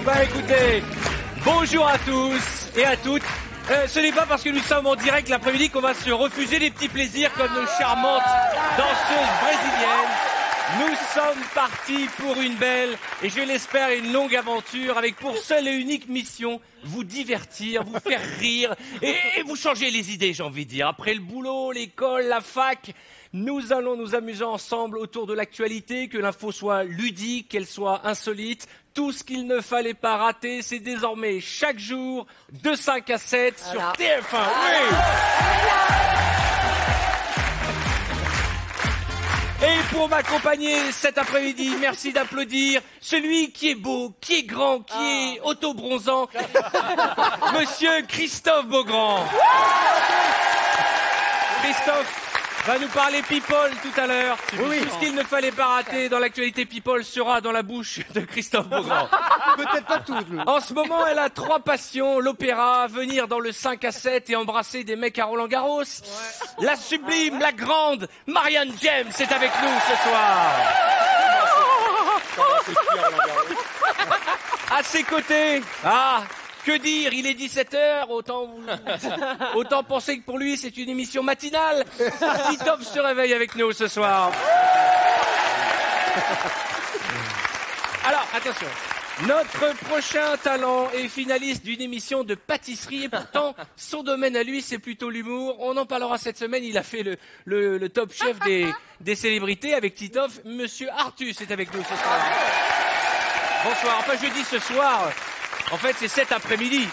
Bah écoutez, bonjour à tous et à toutes. Ce n'est pas parce que nous sommes en direct l'après-midi qu'on va se refuser des petits plaisirs comme nos charmantes danseuses brésiliennes. Nous sommes partis pour une belle et je l'espère une longue aventure avec pour seule et unique mission vous divertir, vous faire rire et vous changer les idées, j'ai envie de dire. Après le boulot, l'école, la fac, nous allons nous amuser ensemble autour de l'actualité, que l'info soit ludique, qu'elle soit insolite. Tout ce qu'il ne fallait pas rater, c'est désormais chaque jour de 5 à 7 sur TF1. Oui. Et pour m'accompagner cet après-midi, merci d'applaudir celui qui est beau, qui est grand, qui est auto-bronzant, Monsieur Christophe Beaugrand. Christophe va nous parler People tout à l'heure. Oui. Tout ce qu'il ne fallait pas rater dans l'actualité People sera dans la bouche de Christophe Beaugrand. Peut-être pas tout. En ce moment, elle a 3 passions. L'opéra, venir dans le 5 à 7 et embrasser des mecs à Roland-Garros. Ouais. La sublime, la grande Marianne James est avec nous ce soir. À ses côtés, que dire, il est 17h, autant penser que pour lui c'est une émission matinale. Titoff se réveille avec nous ce soir. Alors, attention, notre prochain talent est finaliste d'une émission de pâtisserie et pourtant son domaine à lui c'est plutôt l'humour. On en parlera cette semaine, il a fait le top chef des célébrités avec Titoff. Monsieur Artus est avec nous ce soir. Bonsoir, enfin je dis ce soir... En fait, c'est cet après-midi.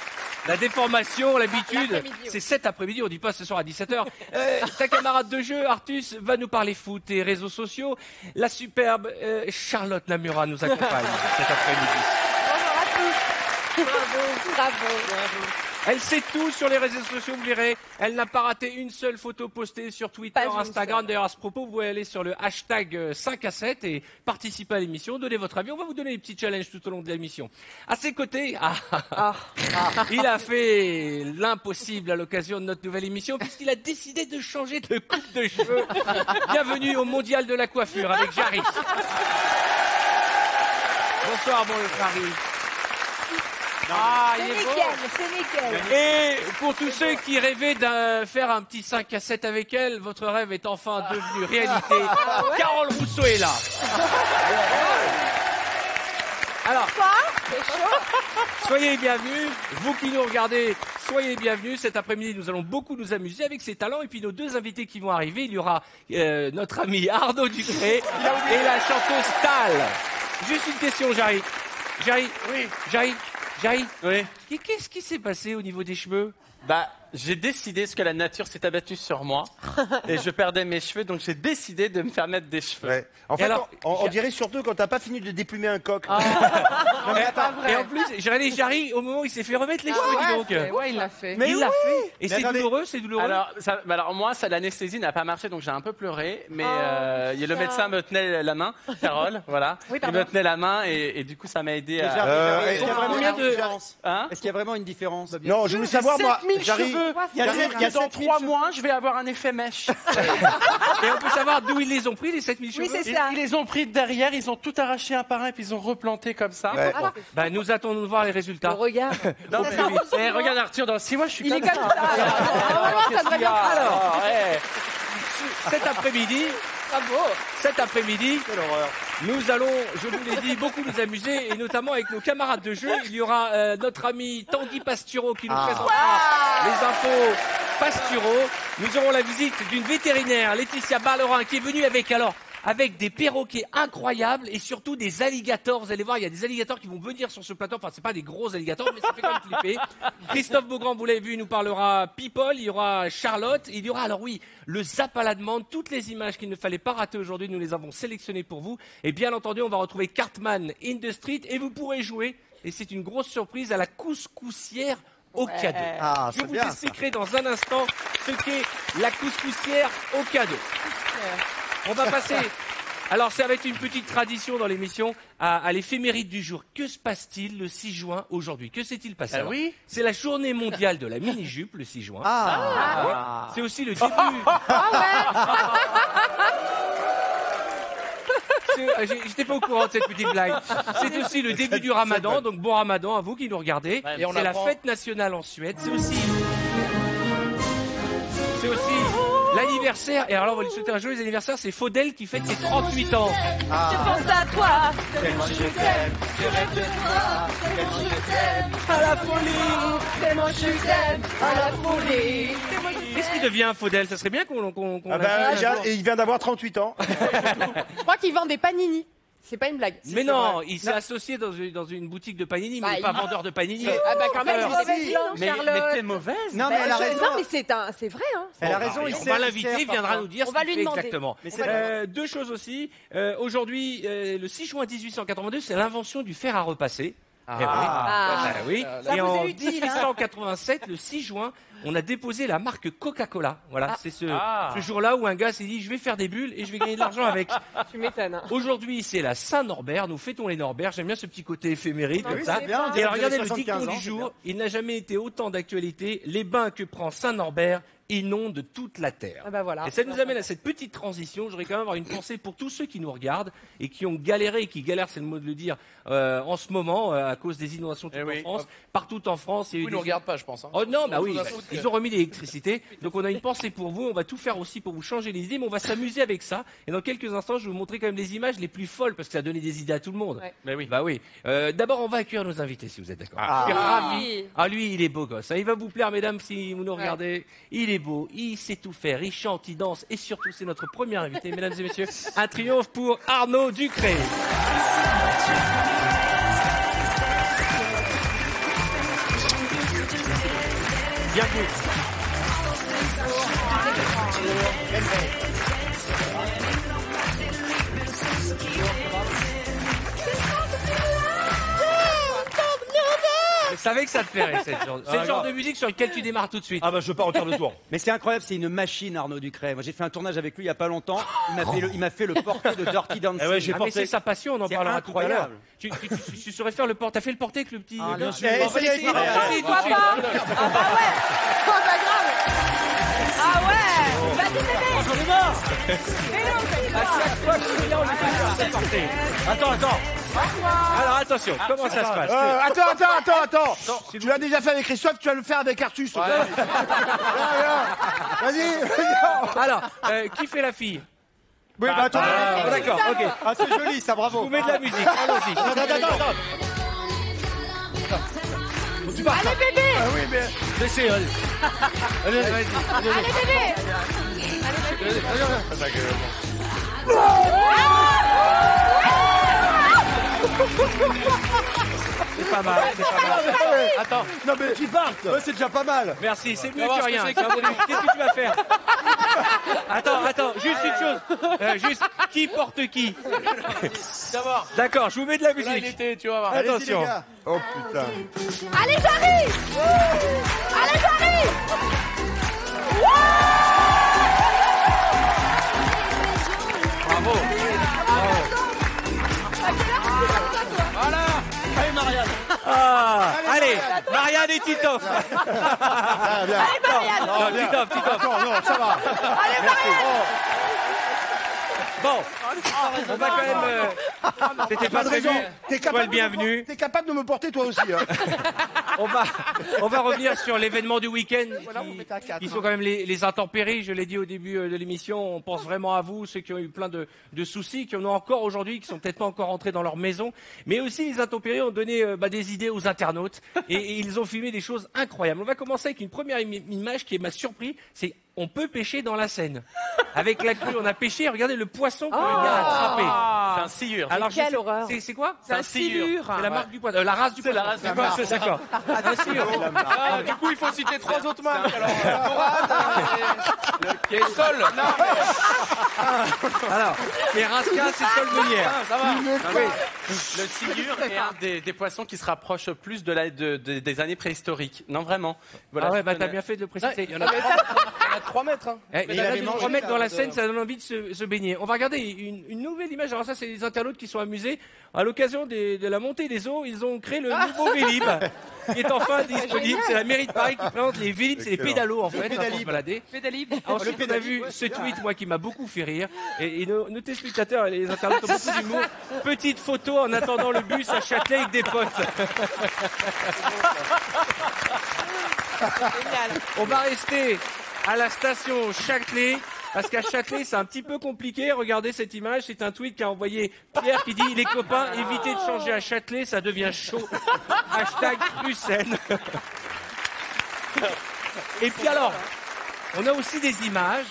La déformation, l'habitude, c'est cet après-midi, on dit pas ce soir à 17h. Ta camarade de jeu, Artus, va nous parler foot et réseaux sociaux. La superbe Charlotte Namura nous accompagne cet après-midi. Bonjour à tous. Bravo. Elle sait tout sur les réseaux sociaux, vous verrez. Elle n'a pas raté une seule photo postée sur Twitter, Instagram. D'ailleurs, à ce propos, vous pouvez aller sur le hashtag 5 à 7 et participer à l'émission. Donnez votre avis. On va vous donner des petits challenges tout au long de l'émission. À ses côtés, il a fait l'impossible à l'occasion de notre nouvelle émission puisqu'il a décidé de changer de coupe de cheveux. Bienvenue au Mondial de la coiffure avec Jarry. Bonsoir, mon Jarry. C'est nickel. Et pour tous ceux qui rêvaient de faire un petit 5 à 7 avec elle, votre rêve est enfin devenu réalité. Carole Rousseau est là. Alors, soyez bienvenus. Vous qui nous regardez, soyez bienvenus. Cet après-midi, nous allons beaucoup nous amuser avec ces talents. Et puis nos 2 invités qui vont arriver, il y aura notre ami Arnaud Ducré et la chanteuse Tal. Juste une question, Jarry. Jarry, oui. Qu'est-ce qui s'est passé au niveau des cheveux? J'ai décidé, parce que la nature s'est abattue sur moi, et je perdais mes cheveux, donc j'ai décidé de me faire mettre des cheveux. Ouais. En fait, alors, on dirait surtout quand t'as pas fini de déplumer un coq. Et en plus, j'ai regardé Jarry au moment où il s'est fait remettre les cheveux, dis donc. Ouais, il l'a fait. Mais il l'a fait. Et c'est douloureux, Alors moi, l'anesthésie n'a pas marché, donc j'ai un peu pleuré, mais le médecin me tenait la main, Carole, voilà. Oui, il me tenait la main, et du coup, ça m'a aidé à... Est-ce qu'il y a vraiment une différence Est-ce qu'il y a vraiment une différence? Non, je voulais savoir, moi, Jarry. Il y a dans 3 mois, je vais avoir un effet mèche. Et on peut savoir d'où ils les ont pris, les 7000 cheveux? Oui, c'est ça. Ils les ont pris derrière, ils ont tout arraché un par un, et puis ils ont replanté comme ça. Ouais. Nous attendons de voir les résultats. Regarde. Regarde Arthur, dans 6 mois, je suis Il est comme comme ça. Ça devrait bien. Alors, cet après-midi... Bravo. Cet après-midi, nous allons, je vous l'ai dit, beaucoup nous amuser, et notamment avec nos camarades de jeu. Il y aura notre ami Tanguy Pastureau qui nous présentera les infos Pastureau. Nous aurons la visite d'une vétérinaire, Laetitia Barlerin, qui est venue avec des perroquets incroyables et surtout des alligators. Vous allez voir, il y a des alligators qui vont venir sur ce plateau. Enfin, c'est pas des gros alligators, mais ça fait quand même flipper. Christophe Beaugrand, vous l'avez vu, nous parlera People. Il y aura Charlotte. Il y aura, alors oui, le Zap à la demande. Toutes les images qu'il ne fallait pas rater aujourd'hui, nous les avons sélectionnées pour vous. Et bien entendu, on va retrouver Cartman in the Street et vous pourrez jouer, et c'est une grosse surprise, à la couscoussière au cadeau. Je vous expliquerai dans un instant ce qu'est la couscoussière au cadeau. On va passer Alors, ça va être une petite tradition dans l'émission à l'éphéméride du jour. Que se passe-t-il le 6 juin aujourd'hui? Que s'est-il passé? Alors, oui. C'est la journée mondiale de la mini-jupe, le 6 juin. C'est aussi le début... J'étais pas au courant de cette petite blague. C'est aussi le début du ramadan, donc bon ramadan à vous qui nous regardez. Ouais, c'est la fête nationale en Suède. C'est aussi l'anniversaire. Et alors là, on va lui souhaiter un joyeux anniversaire. C'est Faudel qui fête ses 38 ans. Je pense à toi. Tellement je t'aime, je rêve de toi. Tellement je t'aime, À la folie. Tellement je t'aime. À la folie. Qu'est-ce qu'il devient, Faudel? Ça serait bien qu'on Ah ben, et il vient d'avoir 38 ans. Je crois qu'il vend des panini. C'est pas une blague. Mais non, il s'est associé dans une boutique de panini, mais Bah, il n'est pas vendeur de panini. Ah bah quand même, Elle est mauvaise langue, Mais Charlotte. t'es mauvaise. Non, mais elle a raison. Non, mais c'est vrai, hein. Elle a raison, On va l'inviter, il viendra nous dire On ce va qu'il lui fait demander. exactement. Mais c'est Deux choses aussi. Aujourd'hui, le 6 juin 1882, c'est l'invention du fer à repasser. Eh oui. Ça Et vous en est utile, hein. 1887, le 6 juin, on a déposé la marque Coca-Cola. Voilà, c'est ce Ah. jour-là où un gars s'est dit, je vais faire des bulles et je vais gagner de l'argent avec. Tu m'étonnes. hein. Aujourd'hui, c'est la Saint-Norbert. Nous fêtons les Norbert. J'aime bien ce petit côté éphéméride comme oui, ça. c'est bien, on Et dirait alors, que regardez vous le avez dicton 75 ans, du c'est jour. bien. Il n'a jamais été autant d'actualité. Les bains que prend Saint-Norbert inondent toute la terre. Ah bah voilà. Et ça nous amène à cette petite transition. Je voudrais quand même avoir une pensée pour tous ceux qui nous regardent et qui ont galéré, qui galèrent, c'est le mot de le dire, en ce moment, à cause des inondations Eh oui. en France. Partout en France, il y a eu Ils nous regardent pas, je pense. Hein. Oh non, bah oui, Ils ont foutre ils ont remis l'électricité. Donc on a une pensée pour vous. On va tout faire aussi pour vous changer les idées, mais on va s'amuser avec ça. Et dans quelques instants, je vais vous montrer quand même les images les plus folles parce que ça a donné des idées à tout le monde. Ouais. Mais oui. Bah oui. D'abord, on va accueillir nos invités si vous êtes d'accord. Ah. Je suis ravi. Oui. Ah lui, il est beau gosse. Hein. Il va vous plaire, mesdames, si vous nous regardez. Il est beau, il sait tout faire, il chante, il danse et surtout, c'est notre premier invité, mesdames et messieurs. Un triomphe pour Arnaud Ducré. Bienvenue. Je savais que ça te plairait, cette genre. C'est le genre de musique sur lequel tu démarres tout de suite. Ah bah je pars en quart de tour. Mais ce qui est incroyable, c'est une machine, Arnaud Ducré. Moi, j'ai fait un tournage avec lui il y a pas longtemps. Il m'a fait le portrait de Dirty Dancing. Eh ouais, j'ai Ah, mais pensé- c'est sa passion, on en C'est parlera tout à l'heure. incroyable. Tu saurais faire le portrait. T'as fait le portrait avec le petit. Ah, bien sûr. Eh, On va essayez l'essayer. avec Maria. Allez, tout de Pourquoi suite. pas? Ah bah ouais. Oh bah grave. Ah ouais. Vas-y bébé. J'en ai marre. Mais non, c'est À chaque fois que je viens, on est pas faire ce portrait. Attends. Alors attention, comment ça se passe? Attends. Tu l'as déjà fait avec Christophe, tu vas le faire avec Artus. Vas-y. Alors, qui fait la fille? Oui, bah attends. D'accord, ok. Ah, c'est joli, ça, Je bravo. vous mets de la musique. Allons-y. Attends. Allez bébé. Ah oui, mais... Laissez, allez. Allez, vas-y. Allez bébé. C'est pas mal, c'est pas mal. Attends, Non mais qui partent. Ouais, c'est déjà pas mal. merci, c'est mieux On va que voir rien. ce que c'est Qu'est-ce que tu vas faire? Attends, juste une chose. Juste, qui porte qui? D'abord, D'accord, je vous mets de la là, il musique. était, tu vas voir. Allez-y, Attention. les gars. Oh putain. Allez j'arrive. Allez j'arrive. Bravo. Allez, Marianne. Ah, allez, Marianne et Titoff. Ah, bien. Non, Titoff. Non, ça va. Bon, on va quand même... C'était pas Pas de prévu. raison. T'es Sois le capable, bienvenu. t'es capable de me porter toi aussi. Hein. On va revenir sur l'événement du week-end Voilà, vous mettez à quatre, qui sont quand même les intempéries. Je l'ai dit au début de l'émission, on pense vraiment à vous, ceux qui ont eu plein de soucis, qui en ont encore aujourd'hui, qui sont peut-être pas encore rentrés dans leur maison. Mais aussi les intempéries ont donné des idées aux internautes et ils ont filmé des choses incroyables. On va commencer avec une première image qui m'a surpris, c'est on peut pêcher dans la Seine. Avec la crue, on a pêché, regardez le poisson qu'on vient attraper. C'est un sciure. Alors, quelle horreur. C'est quoi? C'est un silure. C'est la marque du poisson. La race du poisson. la race du poisson. D'accord. Ah, du coup, il faut citer 3 autres marques. Alors, Dorade, Qui est Sol. Alors, et Raska, c'est Sol Meunière. Ça va. Le silure est un des poissons qui se rapproche plus des années préhistoriques. Non, vraiment. Voilà, Ah ouais, je bah connais. t'as bien fait de le préciser. Il y en a 3 mètres. Hein. Eh, il y en a avait qui mangé, remettre dans la scène, de- ça donne envie de se baigner. On va regarder une nouvelle image. Alors ça, c'est les internautes qui sont amusés. À l'occasion de la montée des eaux, ils ont créé le nouveau Vélib, qui est enfin disponible. C'est la mairie de Paris qui présente les Vélib, c'est les pédalos en fait, pour se balader. Ensuite, on a vu ce tweet, moi, qui m'a beaucoup fait rire. Et nos téléspectateurs et les internautes ont beaucoup d'humour. Petite photo en attendant le bus à Châtelet avec des potes. On va rester à la station Châtelet, parce qu'à Châtelet, c'est un petit peu compliqué. Regardez cette image, c'est un tweet qu'a envoyé Pierre qui dit « Les copains, évitez de changer à Châtelet, ça devient chaud. » Hashtag Russen. Et puis alors, on a aussi des images.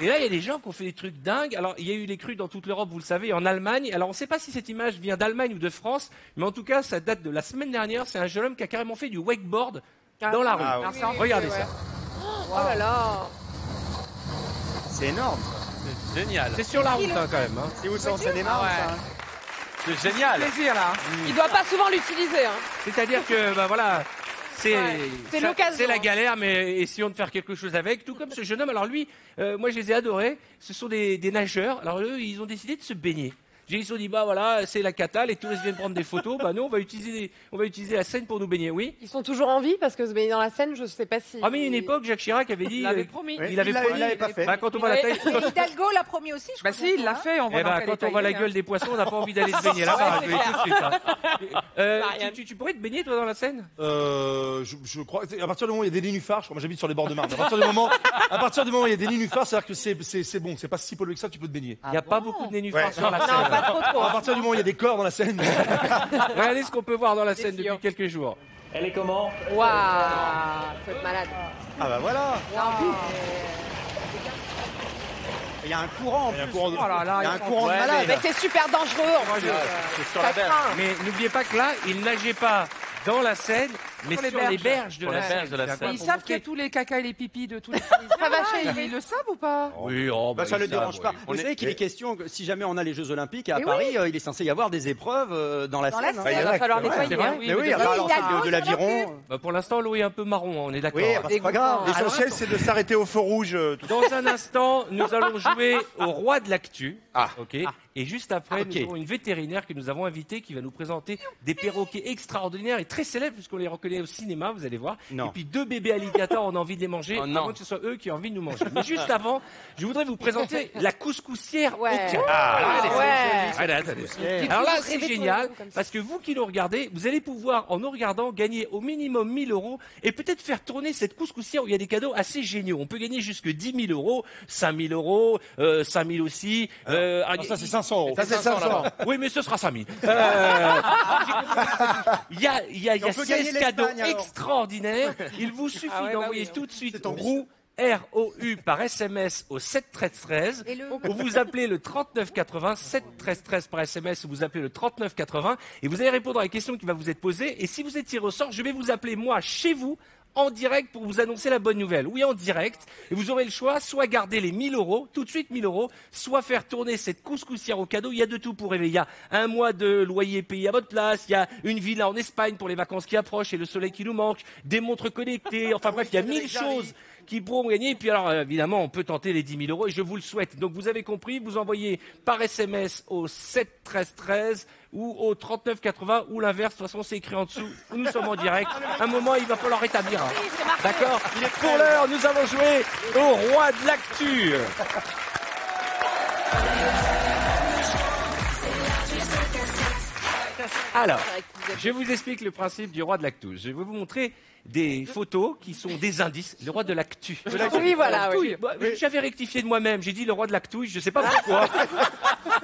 Et là, il y a des gens qui ont fait des trucs dingues. Alors, il y a eu les crues dans toute l'Europe, vous le savez, en Allemagne. Alors, on ne sait pas si cette image vient d'Allemagne ou de France, mais en tout cas, ça date de la semaine dernière. C'est un jeune homme qui a carrément fait du wakeboard dans la rue. Ah, oui. Regardez Ouais. ça. Oh là là. C'est énorme. C'est génial. C'est sur la route, hein, quand même. Hein. C'est où ça en Seine-et-Marne, Ouais. ça, hein C'est génial. Plaisir là. Il doit pas souvent l'utiliser. Hein. C'est-à-dire que, bah voilà, c'est C'est ça- l'occasion. c'est la galère, mais essayons de faire quelque chose avec. Tout comme ce jeune homme. Alors lui, moi je les ai adorés. Ce sont des nageurs. Alors eux, ils ont décidé de se baigner. Ils se sont dit, bah voilà, c'est la cata, les touristes viennent prendre des photos. Bah nous, on va utiliser la Seine pour nous baigner, oui. Ils sont toujours en vie parce que se baigner dans la Seine, je sais pas si. Ah mais il y a une époque, Jacques Chirac avait dit, Il l'avait promis. il avait promis. il l'avait pas fait. Bah, quand on voit la taille, Et Hidalgo l'a promis aussi, je Bah crois. si, il l'a fait. On voit eh dans ben, quel quand état on voit il la est, gueule des poissons, on n'a pas envie d'aller se baigner là-bas. Ouais, Je le dis tout de suite. Hein. Marianne. Tu pourrais te baigner toi dans la Seine? Je crois à partir du moment où il y a des nénuphars, je crois, moi j'habite sur les bords de Marne. À partir du moment où il y a des nénuphars, c'est-à-dire que c'est bon, c'est pas si pollué que ça, tu peux te baigner. Il n'y a pas beaucoup de nénuphars Ouais. sur la Non, Seine. pas trop trop. À partir du moment où il y a des corps dans la Seine. Regardez ce qu'on peut voir dans la Seine sûr. depuis quelques jours. Elle est comment? Waouh, faut être malade. Ah bah voilà. Waouh. Il y a un courant en plus. Oh là là, Il y a un ils sont- courant de Ouais, malade. Mais c'est super dangereux. En plus. C'est sur la berge. Mais n'oubliez pas que là, il nageait pas dans la Seine, mais sur les berges de Sur la les Seine. berges de la C'est Seine. incroyable. Ils savent qu'il y a tous les cacas et les pipis de tous les Parisiens. Ça va là, chez ils le savent ou pas? Oui, oh, Bah, ça ils le savent, dérange oui. pas. On Vous est- savez qu'il est question que si jamais on a les Jeux Olympiques à Mais Paris, il est censé y avoir des épreuves dans la Dans la Seine. Seine. Il va falloir nettoyer. c'est vrai. hein. Mais oui, mais enfin, alors, Hidalgo, c'est de c'est l'aviron. Bah, pour l'instant, l'eau est un peu marron, hein, on est d'accord. Oui, bah, c'est pas grave. Dégoûtant. L'essentiel, c'est de s'arrêter au feu rouge. Dans un instant, nous allons jouer au roi de l'actu. Ah. Ok. Et juste après, Ok. nous aurons une vétérinaire que nous avons invitée qui va nous présenter des perroquets extraordinaires et très célèbres puisqu'on les reconnaît au cinéma, vous allez voir. Non. Et puis 2 bébés alligators, on a envie de les manger Oh non. avant que ce soit eux qui aient envie de nous manger. Mais juste avant, je voudrais vous présenter la couscoussière Ouais. au Caire. Ouais. Attendez. Alors là, c'est génial parce que vous qui nous regardez, vous allez pouvoir, en nous regardant, gagner au minimum 1 000 € et peut-être faire tourner cette couscoussière où il y a des cadeaux assez géniaux. On peut gagner jusque 10 000 €, 5 000 €, 5 000 aussi. Non, ça, c'est 500 euros. Ça, c'est 500. Oui, mais ce sera 5 000. Il y a on peut gagner 16 cadeaux l'Espagne, alors. extraordinaires. Il vous suffit Ah ouais, bah d'envoyer oui, hein. tout de suite ton ROU, R-O-U par SMS au 7 13 13. Et le- Ou vous appelez le 39 80, 7 13 13 par SMS, ou vous appelez le 39 80, et vous allez répondre à la question qui va vous être posée. Et si vous êtes tiré au sort, je vais vous appeler moi chez vous, en direct, pour vous annoncer la bonne nouvelle. Oui, en direct. Et vous aurez le choix, soit garder les 1 000 €, tout de suite 1 000 €, soit faire tourner cette couscoussière au cadeau. Il y a de tout pour rêver. Il y a un mois de loyer payé à votre place, il y a une villa en Espagne pour les vacances qui approchent et le soleil qui nous manque, des montres connectées, enfin bref, il y a 1000 choses qui pourront gagner. Et puis alors, évidemment, on peut tenter les 10 000 € et je vous le souhaite. Donc vous avez compris, vous envoyez par SMS au 7 13 13 ou au 39 80 ou l'inverse. De toute façon, c'est écrit en dessous. Nous sommes en direct. Un moment, il va falloir rétablir. Hein. D'accord. Pour l'heure, nous allons jouer au roi de l'actu. Alors, je vous explique le principe du roi de l'actu. Je vais vous montrer des photos qui sont des indices. Le roi de l'actu. Oui, voilà. oui. Bah, j'avais rectifié de moi-même. J'ai dit le roi de l'actu. Je sais pas pourquoi.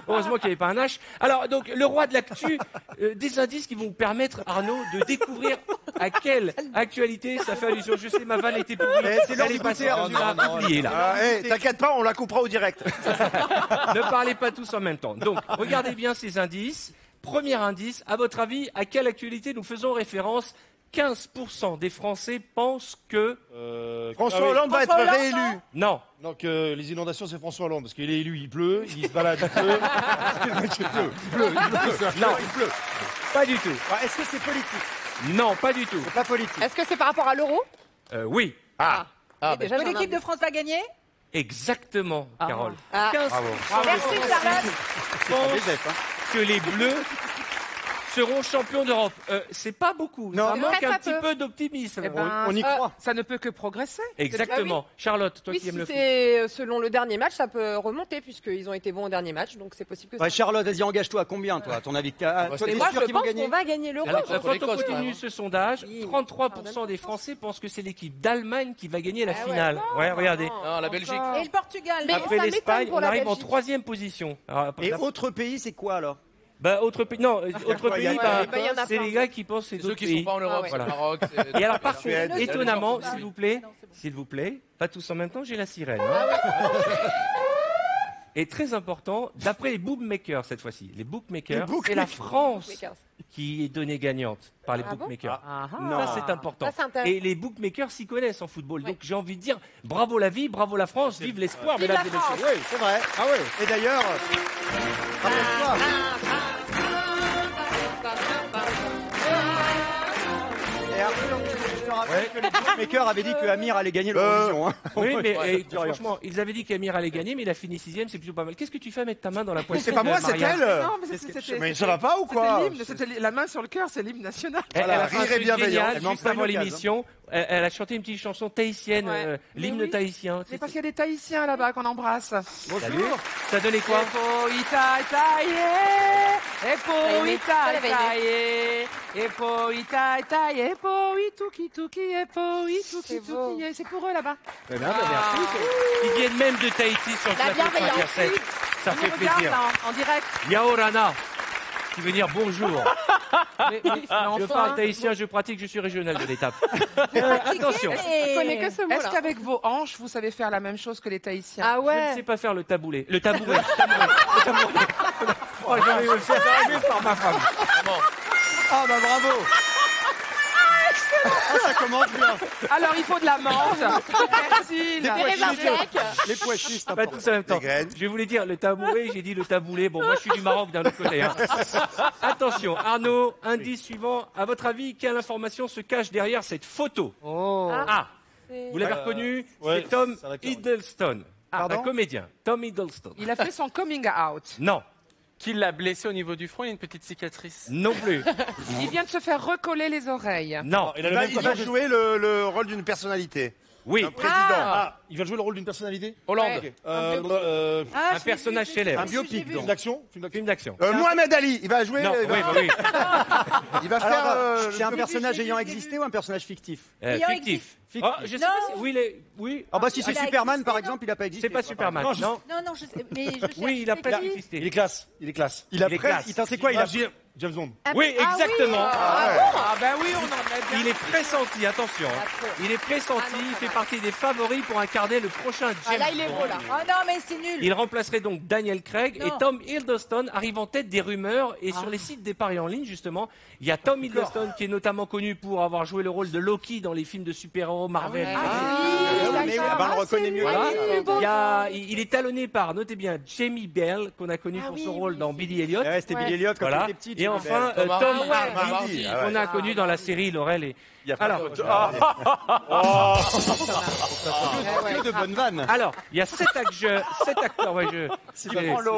Heureusement qu'il n'y avait pas un H. Alors, donc, le roi de l'actu, des indices qui vont vous permettre, Arnaud, de découvrir à quelle actualité ça fait allusion. Je sais, ma vanne était pourrie. c'est l'heure Elle est passée, d'écouter, tu l'as oubliée, là. T'inquiète pas, on la coupera au direct. Ne parlez pas tous en même temps. Donc, regardez bien ces indices. Premier indice, à votre avis, à quelle actualité nous faisons référence 15% des Français pensent que... François Hollande va être réélu. Non. Donc les inondations, c'est François Hollande, parce qu'il est élu, il pleut, il se balade, il pleut. Il pleut. Non, il pleut. Pas du tout. Est-ce que c'est politique? Non, pas du tout. C'est pas politique. Est-ce que c'est par rapport à l'euro? Oui. Déjà, L'équipe de France va gagner? Exactement, Carole. 15% Merci, Charlotte. pensent que les Bleus seront champions d'Europe. C'est pas beaucoup. Non. Ça manque Très, un très petit peu. peu d'optimisme. Eh ben, On y croit. Ça ne peut que progresser. Exactement. Charlotte, toi Oui, qui aimes si le foot. c'est selon le dernier match, ça peut remonter puisqu'ils ont été bons au dernier match, donc c'est possible que ça. Ouais, Charlotte, vas-y, engage-toi à combien, toi, à ton avis? Toi, Mais t'es moi, sûr je qu'ils vont pense gagner? qu'on va gagner l'euro. Alors, Je- quand on l'Écosse, quand continue même. ce sondage, Oui. 33% des Français pensent que c'est l'équipe d'Allemagne qui va gagner la Ah ouais. finale. Ouais, regardez. Non, la Belgique. Et le Portugal? Mais Après ça l'Espagne, m'étonne pour on la arrive en Belgique. 3e position. Alors, Et la- autre pays, c'est quoi alors? bah, autre pays, non, autre quoi, il y a- pays, ouais, bah, bah, il y en a c'est plein. les gars qui pensent que c'est C'est ceux d'autres qui pays. sont pas en Europe, ouais. c'est le Maroc. c'est- Et alors, par Suède, contre, Suède, étonnamment, Suède. s'il vous plaît, pas tous en même temps, j'ai la sirène. hein. Et très important, d'après les bookmakers cette fois-ci, les bookmakers, c'est la France qui est donnée gagnante par les Ah bon bookmakers. Non. Ça, c'est important. Ça, c'est intéressant. Et les bookmakers s'y connaissent en football. Donc, j'ai envie de dire, bravo la vie, bravo la France, vive l'espoir, Vive mesdames la et messieurs. France. Oui. C'est vrai. Ah oui. Et d'ailleurs, rappelle-toi. Et Arthur, je te rappelle que les bookmakers avaient dit que Amir allait gagner l'Eurovision. hein. Oui, mais Ouais, et, c'est rien. franchement, ils avaient dit qu'Amir allait gagner, mais il a fini 6e, c'est plutôt pas mal. Qu'est-ce que tu fais à mettre ta main dans la poitrine? C'est pas moi, c'est Marianne elle. Non, mais c'était. Mais ça va pas ou quoi? C'était l'hymne, c'était la main sur le cœur, c'est l'hymne national. Elle Voilà, a fait un rire et truc bienveillant. génial, Elle manque juste pas avant une occasion. l'émission. Elle a chanté une petite chanson tahitienne, Ouais. l'hymne Mais oui. tahitien. C'est parce qu'il y a des Tahitiens là-bas qu'on embrasse. Salut. Ça donnait quoi? Epo itaitaye, epo itaitaye, epo itaitaye, epo ituki-tuki, epo C'est beau. ituki-tuki. C'est pour eux là-bas. Eh ben, merci. Ils viennent même de Tahiti sur le La plateau de bienveillance. 5 Ça On fait les regarde plaisir. là, en direct. Yaorana, qui veut dire bonjour. Je enfin. parle tahitien, je pratique, je suis régional de l'étape. Attention, Je connais que ce Est-ce mot-là. qu'avec vos hanches, vous savez faire la même chose que les Tahitiens? Ah je ne ouais. sais pas faire le tabouret. Le tabouret. Oh, j'ai envie de me faire arriver par ma femme. Ah bah bravo. Ah, ça commence bien. Alors, il faut de la menthe. Merci. Des là. pois raisins chiches. secs. Les pois chiches, Pas n'importe. tous en même temps. Des graines. Je voulais dire le tabouret, j'ai dit le taboulé. Bon, moi je suis du Maroc d'un autre côté. hein. Attention, Arnaud, indice suivant. À votre avis, quelle information se cache derrière cette photo? Ah, vous l'avez reconnu, ouais, c'est Tom c'est un acteur, ouais. Hiddleston. Un Pardon comédien, Tom Hiddleston. Il a fait son coming out. Non, Qui l'a blessé au niveau du front, il y a une petite cicatrice. non plus. Il vient de se faire recoller les oreilles. Non, Il a Il le va, même il va copain. jouer le rôle d'une personnalité. oui, Un président. Ah, il va jouer le rôle d'une personnalité? Hollande. Ok. un personnage célèbre. Un biopic, Film donc. d'action? Film d'action. Mohamed Ali, il va jouer. Non, il oui, va, oui, il va Alors, faire. attends, c'est un personnage ayant existé ou un personnage fictif? Ayant Fictif. Fictif. Oh, je sais pas si... Oui, oui. Ah bah si c'est il a Superman existé, par non exemple, il a pas existé. C'est pas Superman. Non, Non, Non, je sais, mais je cherche. oui, il a C'est presque qui existé. Il est classe. Il est classe. Il a Il est presque. classe. C'est quoi il a James Bond. Oui, exactement. Ah ben oui, on en met bien. Il est pressenti, attention. hein. Il est pressenti, il fait partie des favoris pour incarner le prochain James Ah là, il est Bond. beau là. Oh non, mais c'est nul. Il remplacerait donc Daniel Craig et Non. Tom Hiddleston arrive en tête des rumeurs et sur les sites des paris en ligne justement, il y a Tom Hiddleston qui est notamment connu pour avoir joué le rôle de Loki dans les films de super-héros Marvel. Ah Ah, mais oui, d'accord. bah, on le reconnaît mieux. Voilà. là. Il est talonné par, notez bien, Jamie Bell qu'on a connu pour son rôle dans Billy Elliot. Ouais, c'était Billy Elliot quand Voilà. il était petit. Et Jimmy enfin, Bell. Tom Hardy. Hardy, Ah ouais. qu'on a connu dans la série Laurel et... Il y a pas Alors, de photo. Que de bonnes vannes. Alors, il y a 7 acteurs. Ouais,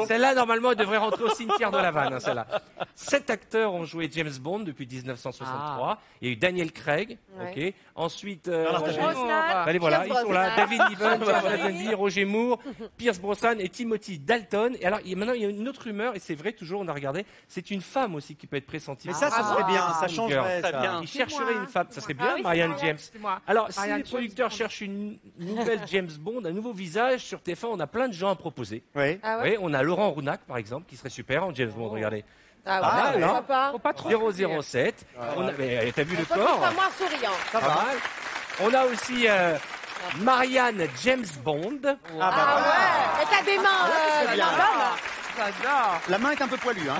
celle-là, normalement, elle devrait rentrer au cimetière de la vanne, hein, celle-là. 7 acteurs ont joué James Bond depuis 1963. Il y a eu Daniel Craig. Ouais. Ok. Ensuite, Brosnan. allez, voilà, ils sont là. Brosnan. David Niven, George Lazenby, Roger Moore, Pierce Brosnan et Timothy Dalton. Et alors, maintenant, il y a une autre rumeur, et c'est vrai, toujours, on a regardé, c'est une femme aussi qui peut être pressentie. Mais ça serait bien, ça changerait. Très ça. bien. Il chercherait une femme, ça serait bien, Ah oui, Marianne c'est James. c'est moi. Alors, si Marianne les James producteurs Bond. cherchent une nouvelle James Bond, un nouveau visage sur TF1, on a plein de gens à proposer. Oui. Ah ouais. Oui, on a Laurent Rounac, par exemple, qui serait super en James Bond, regardez. Ah Pas mal, ouais, hein. pourquoi pas. Faut pas trop. 007. On a, mais t'as vu le Faut corps? pas moins souriant. Pas mal. On a aussi Marianne James Bond. Ah ouais. Et t'as des mains. c'est bien. normales. j'adore. La main est un peu poilue. Hein.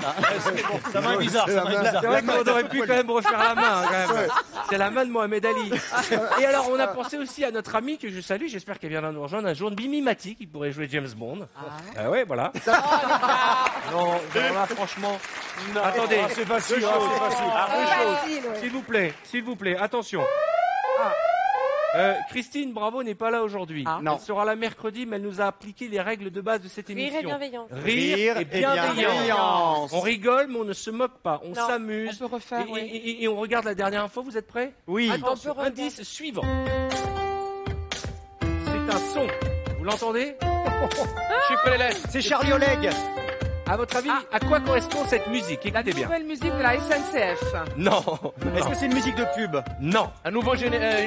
Sa main est bizarre. C'est la main. C'est vrai qu'on aurait pu quand même refaire la main. Quand même. C'est la main de Mohamed Ali. Et alors, on a pensé aussi à notre amie que je salue. J'espère qu'elle viendra nous rejoindre un jour. Bimi Mati qui pourrait jouer James Bond. Ouais, voilà. Non, là, franchement. Attendez, C'est facile, hein, c'est facile. Facile, ouais. s'il vous plaît, attention. Christine Bravo n'est pas là aujourd'hui. Non. Elle sera là mercredi, mais elle nous a appliqué les règles de base de cette Rire émission. et bienveillance. Rire et bienveillance. On rigole, mais on ne se moque pas. On Non. s'amuse. On peut refaire, et, oui. et on regarde la dernière info. Vous êtes prêts? Oui. Attention, On peut refaire. indice suivant. C'est un son. Vous l'entendez? Chiffre les lettres. C'est Charlie Oleg. À votre avis, à quoi correspond cette musique? La Écoutez bien. nouvelle musique de la SNCF. Non. Est-ce que c'est une musique de pub? Non. Une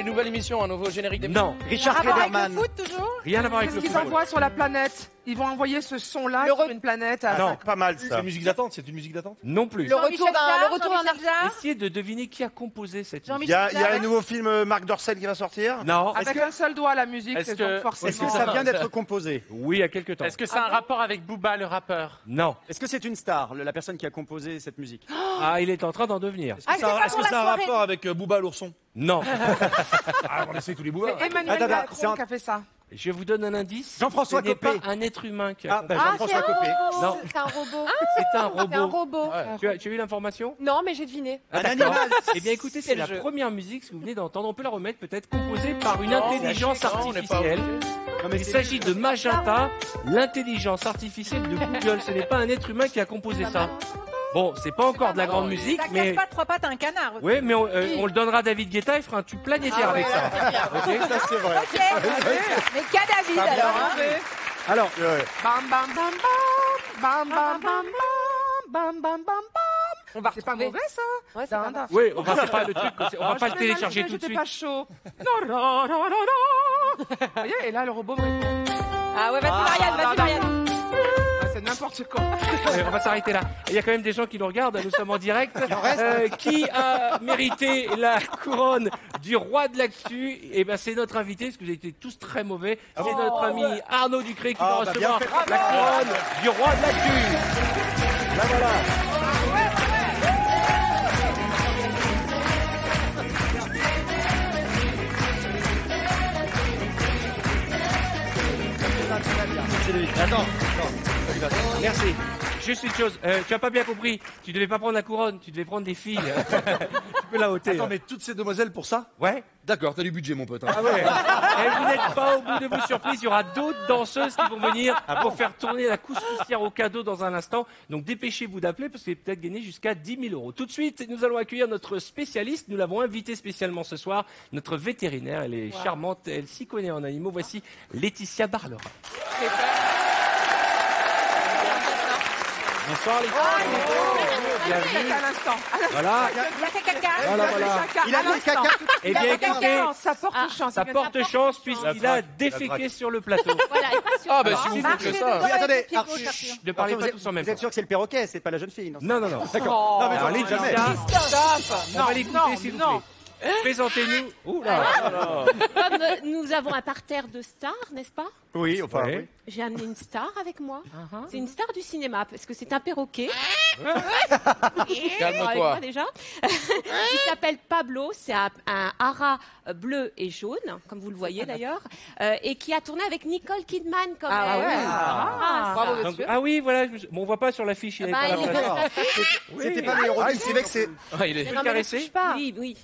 nouvelle émission, un nouveau générique d'émission. Non. Richard Rapport avec Klederman. le foot, toujours? Rien à voir avec Qu'est-ce le qu'ils football. envoient sur la planète? Ils vont envoyer ce son-là Le sur une planète. Non. Pas mal, C'est ça. une musique d'attente, c'est une musique d'attente. Non plus. Le retour en arrière. Essayez de deviner qui a composé cette musique. Il y a un nouveau film Marc Dorcel qui va sortir. Non. Avec un seul doigt, la musique, Est-ce c'est que- donc forcément. Est-ce que ça vient d'être composé? Oui, il y a quelque temps. Est-ce que c'est un rapport avec Booba, le rappeur? Non. Est-ce que c'est une star, la personne qui a composé cette musique? Ah, il est en train d'en devenir. Est-ce que ça a un rapport avec Booba l'ourson? Non. Ah, on essaye tous les Booba. C'est Emmanuel Attends, Macron c'est un- qui a fait ça. Je vous donne un indice. Jean-François Ce n'est Copé. pas un être humain qui a Ah, bah, composé. Jean-François Copé. Non. C'est un robot. C'est un C'est un robot. robot. Tu as eu l'information? Non, mais j'ai deviné. Un D'accord. animal. Eh bien, écoutez, c'est la première musique que vous venez d'entendre. On peut la remettre peut-être composée par une Non, intelligence non, on n'est pas artificielle. Non, mais Il c'est- s'agit de Magenta, l'intelligence artificielle de Google. Ce n'est pas un être humain qui a composé ça. Bon, c'est pas encore de la grande musique, mais pas trois pattes à un canard. oui, mais on le donnera à David Guetta. Il fera un tube planétaire avec ça. Ok, ça c'est vrai. Mais qu'a David alors hein Alors, Bam, bam, bam, bam. Bam, bam, bam, bam. Bam, bam, bam, bam. On va C'est pas retrouver. mauvais, ça. Ouais, c'est pas mal. oui, on va pas le truc. On va Oh, pas je le l'ai mal télécharger fait, tout de j'étais suite. pas chaud. Non, non, non, non, non. Vous voyez, et là, le robot me répond. Ah ouais, vas-y, Marianne, vas-y, Marianne. Ah, c'est n'importe quoi. On va s'arrêter là. Et il y a quand même des gens qui nous regardent. Nous sommes en direct. Qui a mérité la couronne du roi de l'actu? Eh ben, c'est notre invité, parce que vous avez été tous très mauvais. C'est notre ami Arnaud Ducré qui va Ah, bah, bien recevoir fait. la couronne du roi de l'actu. Là, voilà. Attends. Merci. Juste une chose, tu as pas bien compris. Tu devais pas prendre la couronne, tu devais prendre des filles. Tu peux la ôter. Attends, mais toutes ces demoiselles pour ça? Ouais. D'accord, t'as du budget, mon pote. hein. Ah ouais. Et vous n'êtes pas au bout de vos surprises. Il y aura d'autres danseuses qui vont venir pour faire tourner la couscoussière au cadeau dans un instant. Donc dépêchez-vous d'appeler parce que vous allez peut-être gagner jusqu'à 10 000 euros. Tout de suite, nous allons accueillir notre spécialiste. Nous l'avons invitée spécialement ce soir, notre vétérinaire. Elle est charmante, elle s'y connaît en animaux. Voici Laetitia Barlera. Bonsoir Bienvenue. À l'instant. Voilà. Il a fait caca. Voilà. Il a fait caca. Eh bien écoutez, Ça porte chance. ça porte chance puisqu'il a déféqué sur le plateau. Ah, bah si vous faites que ça. Oui, attendez. Ne parlez Vous pas êtes- tous en même Vous êtes temps. sûr que c'est le perroquet, c'est pas la jeune fille, non? Non, non, non. D'accord. Non, mais Alors, j'en dis jamais. Laetitia, on va l'écouter s'il vous plaît. Présentez-nous. Ouh là. Comme nous avons un parterre de stars, n'est-ce pas? Oui, enfin, Ouais. oui. J'ai amené une star avec moi. C'est une star du cinéma, parce que c'est un perroquet. Calme-toi. Avec moi déjà. Il s'appelle Pablo, c'est un haras bleu et jaune, comme vous le voyez d'ailleurs, et qui a tourné avec Nicole Kidman quand Ah même. ouais. Ah, Bravo, ça. Donc, monsieur. ah oui, voilà. Bon, on voit pas sur l'affiche. Il avait Bah, pas la il est place. dans la fiche. C'était pas le héros du c'est film. vrai que c'est. Ah, il est. Tu peux Non, le mais ne caresser? touche pas. Oui, oui.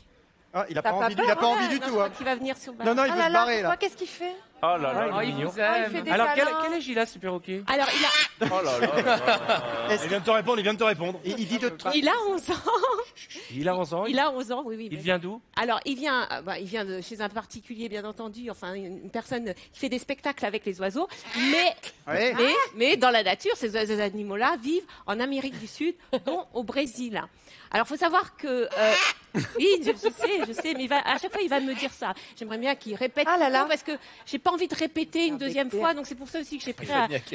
Ah, il a T'as pas pas envie, peur, il a pas ouais, envie du Non, tout. je crois Hein. qu'il va venir sur Non, non, il veut se barrer là. Qu'est-ce qu'il fait? Oh là là, Oh, il est il mignon. vous aime. fait des Alors, quel câlins. âge il a ce perroquet? Alors, il a, Oh là là. Il vient de te répondre, il vient de te répondre. Il dit de trucs. il a 11 ans. Il a 11 ans. Il a 11 ans, oui, oui. Il vient d'où? Alors, il vient de chez un particulier, bien entendu, enfin, une personne qui fait des spectacles avec les oiseaux, Ouais. mais dans la nature, ces animaux-là vivent en Amérique du Sud, dont au Brésil. Alors, il faut savoir que Oui, je sais, mais à chaque fois, il va me dire ça. J'aimerais bien qu'il répète parce que j'ai pas envie de répéter une deuxième fois, donc c'est pour ça aussi que j'ai pris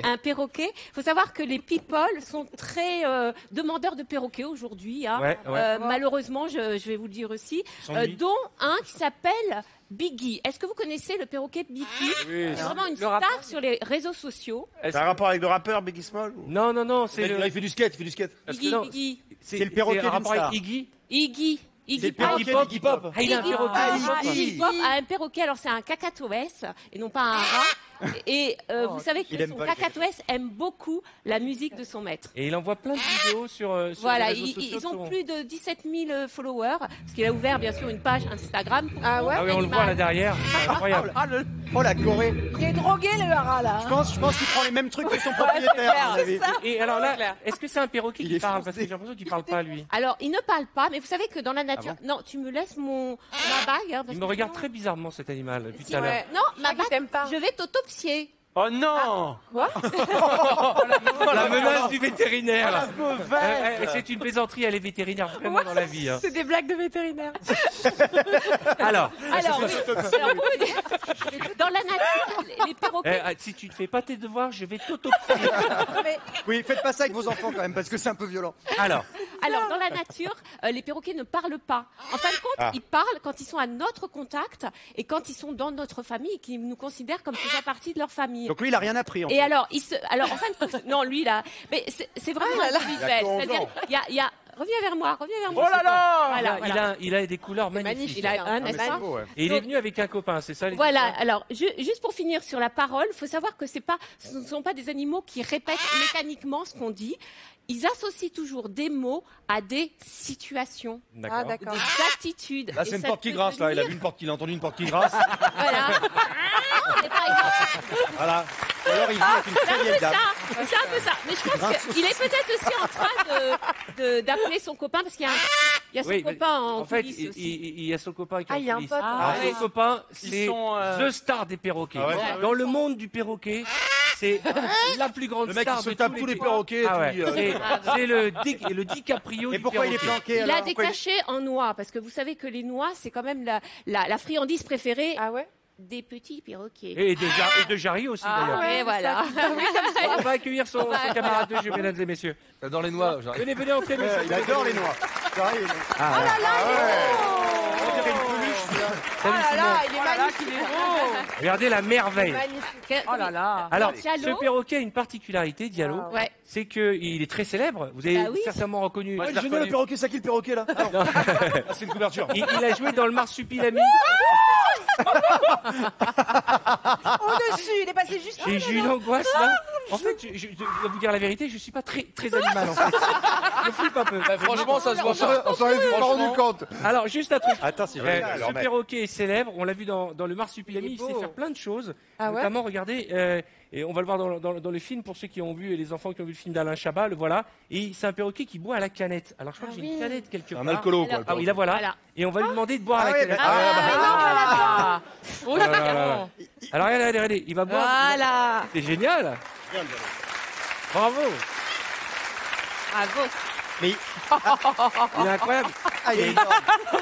un perroquet. Il faut savoir que les people sont très demandeurs de perroquets aujourd'hui. Hein. Malheureusement, je vais vous le dire aussi, dont un qui s'appelle Biggie. Est-ce que vous connaissez le perroquet Biggie? C'est vraiment une star sur les réseaux sociaux. C'est un rapport avec le rappeur Biggie Small Non, c'est Il fait du skate, Biggie. C'est le perroquet un rapport d'une avec star. Iggy. C'est le perroquet Iggy Pop. Ah, il a un perroquet. Iggy Pop a un perroquet, alors c'est un cacatoès et non pas un rat. Et vous savez que son cacatoès aime beaucoup la musique de son maître. Et il envoie plein de vidéos sur voilà, les réseaux sociaux. ils ont plus de 17 000 followers, parce qu'il a ouvert bien sûr une page Instagram. Ah ouais, on le voit là derrière. C'est incroyable. Oh la Corée. Il est drogué, le rat, là. Je pense qu'il prend les mêmes trucs que son propriétaire. à mon avis. Et alors là, est-ce que c'est un perroquet qui parle? Parce que j'ai l'impression qu'il parle pas, lui. Alors, il ne parle pas, mais vous savez que dans la nature... Non, tu me laisses ma bague. Hein, il me regarde très bizarrement, cet animal, depuis tout à l'heure. Non, ma bague, je vais t'autopsier. Oh non! Quoi? La menace du vétérinaire. C'est une plaisanterie, elle est vétérinaire vraiment dans la vie. Hein. C'est des blagues de vétérinaire. Alors, dans la nature, les perroquets... si tu ne fais pas tes devoirs, je vais t'autopsier. Oui, faites pas ça avec vos enfants quand même, parce que c'est un peu violent. Alors, dans la nature, les perroquets ne parlent pas. En fin de compte, ils parlent quand ils sont à notre contact et quand ils sont dans notre famille, qu'ils nous considèrent comme faisant partie de leur famille. Donc lui, il a rien appris. En et fait. alors, en fin de compte, non, lui là, mais c'est vraiment individuel. C'est-à-dire, il y a. Reviens vers moi. Oh là là! Voilà. il a des couleurs magnifiques. Il a un espace. Et il est venu avec un copain, c'est ça? Voilà. Alors, juste pour finir sur la parole, il faut savoir que ce ne sont pas des animaux qui répètent mécaniquement ce qu'on dit. Ils associent toujours des mots à des situations, des attitudes. Là, c'est une porte qui grasse, là. Il a vu une porte, il a entendu une porte qui grasse. Voilà. Et par exemple, Voilà. Alors, il vit avec une très vieille dame. c'est un peu ça. Mais je pense qu'il est peut-être aussi en train d'appeler son copain parce qu'il y a son copain en fait, coulisses aussi. il y a son copain qui est en il y a un coulisses. pote. Son copain, c'est the star des perroquets. Dans le monde du perroquet, c'est la plus grande Le mec, star il se de tape tous les perroquets. C'est le DiCaprio. Et du pourquoi il est perroquet. planqué Il a alors des cachets en noix parce que vous savez que les noix, c'est quand même la friandise préférée. Ah ouais? Des petits perroquets. Et de Jarry aussi, d'ailleurs. Ouais, voilà. On va accueillir son camarade de jeu, mesdames et messieurs. J'adore les noix. Venez, entrez, monsieur. Il adore les noix. Oh là là, On dirait une peluche. Oh là là, il est magnifique. Regardez la merveille. Magnifique. Oh là là. Alors, Diallo. ce perroquet a une particularité, Diallo. Ouais. C'est qu'il est très célèbre. Vous avez certainement reconnu. Ouais, génial, le perroquet, c'est qui le perroquet là? C'est une couverture. Il a joué dans le Marsupilami. Au-dessus, il est passé juste. J'ai eu une angoisse là. En fait, je dois vous dire la vérité, je suis pas très animal en fait. Je flippe un peu. Franchement, ça se voit pas. On s'en est pas rendu compte. Alors, juste un truc. Attends, c'est vrai. Ce perroquet est célèbre. On l'a vu dans le Marsupilami. Il sait faire plein de choses. Notamment, regardez. Et on va le voir dans le film pour ceux qui ont vu et les enfants qui ont vu le film d'Alain Chabat, le voilà. Et c'est un perroquet qui boit à la canette. Alors je crois que j'ai une canette quelque part. Un alcoolo quoi. Ah oui, là voilà. Et on va lui demander de boire à la canette. Oh là. Alors regardez, il va boire. Voilà. C'est génial. Bravo. Bravo. Mais Il est incroyable.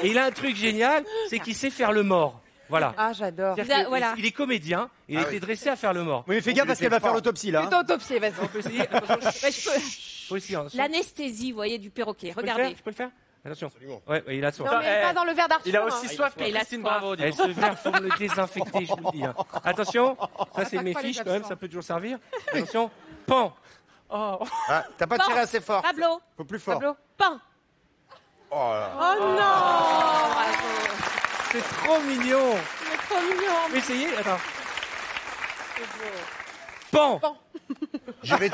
Et il a un truc génial, c'est qu'il sait faire le mort. Voilà. Ah, j'adore. C'est-à-dire que Il est comédien, il a été dressé à faire le mort. oui, mais fais gaffe parce qu'elle va faire l'autopsie là. Plutôt autopsie, vas-y. On peut essayer. Attention. Faut essayer, hein. L'anesthésie, vous voyez, du perroquet. Je peux Regardez. Je peux le faire. Attention. Ouais, il a soif. Non, mais pas dans le verre d'Arthur. Il a aussi hein. soif que Christine Bravo. dis Et donc. ce verre, faut me le désinfecter, je vous le dis. Hein. Attention, ça c'est mes pas les fiches quand même, absents. ça peut toujours servir. Attention, pan. Ah, t'as pas tiré assez fort. Pablo. Faut plus fort. Pablo. Pan. Oh là. Oh non. C'est trop mignon. C'est trop mignon. Mais essayez, attends. Pan. Je vais.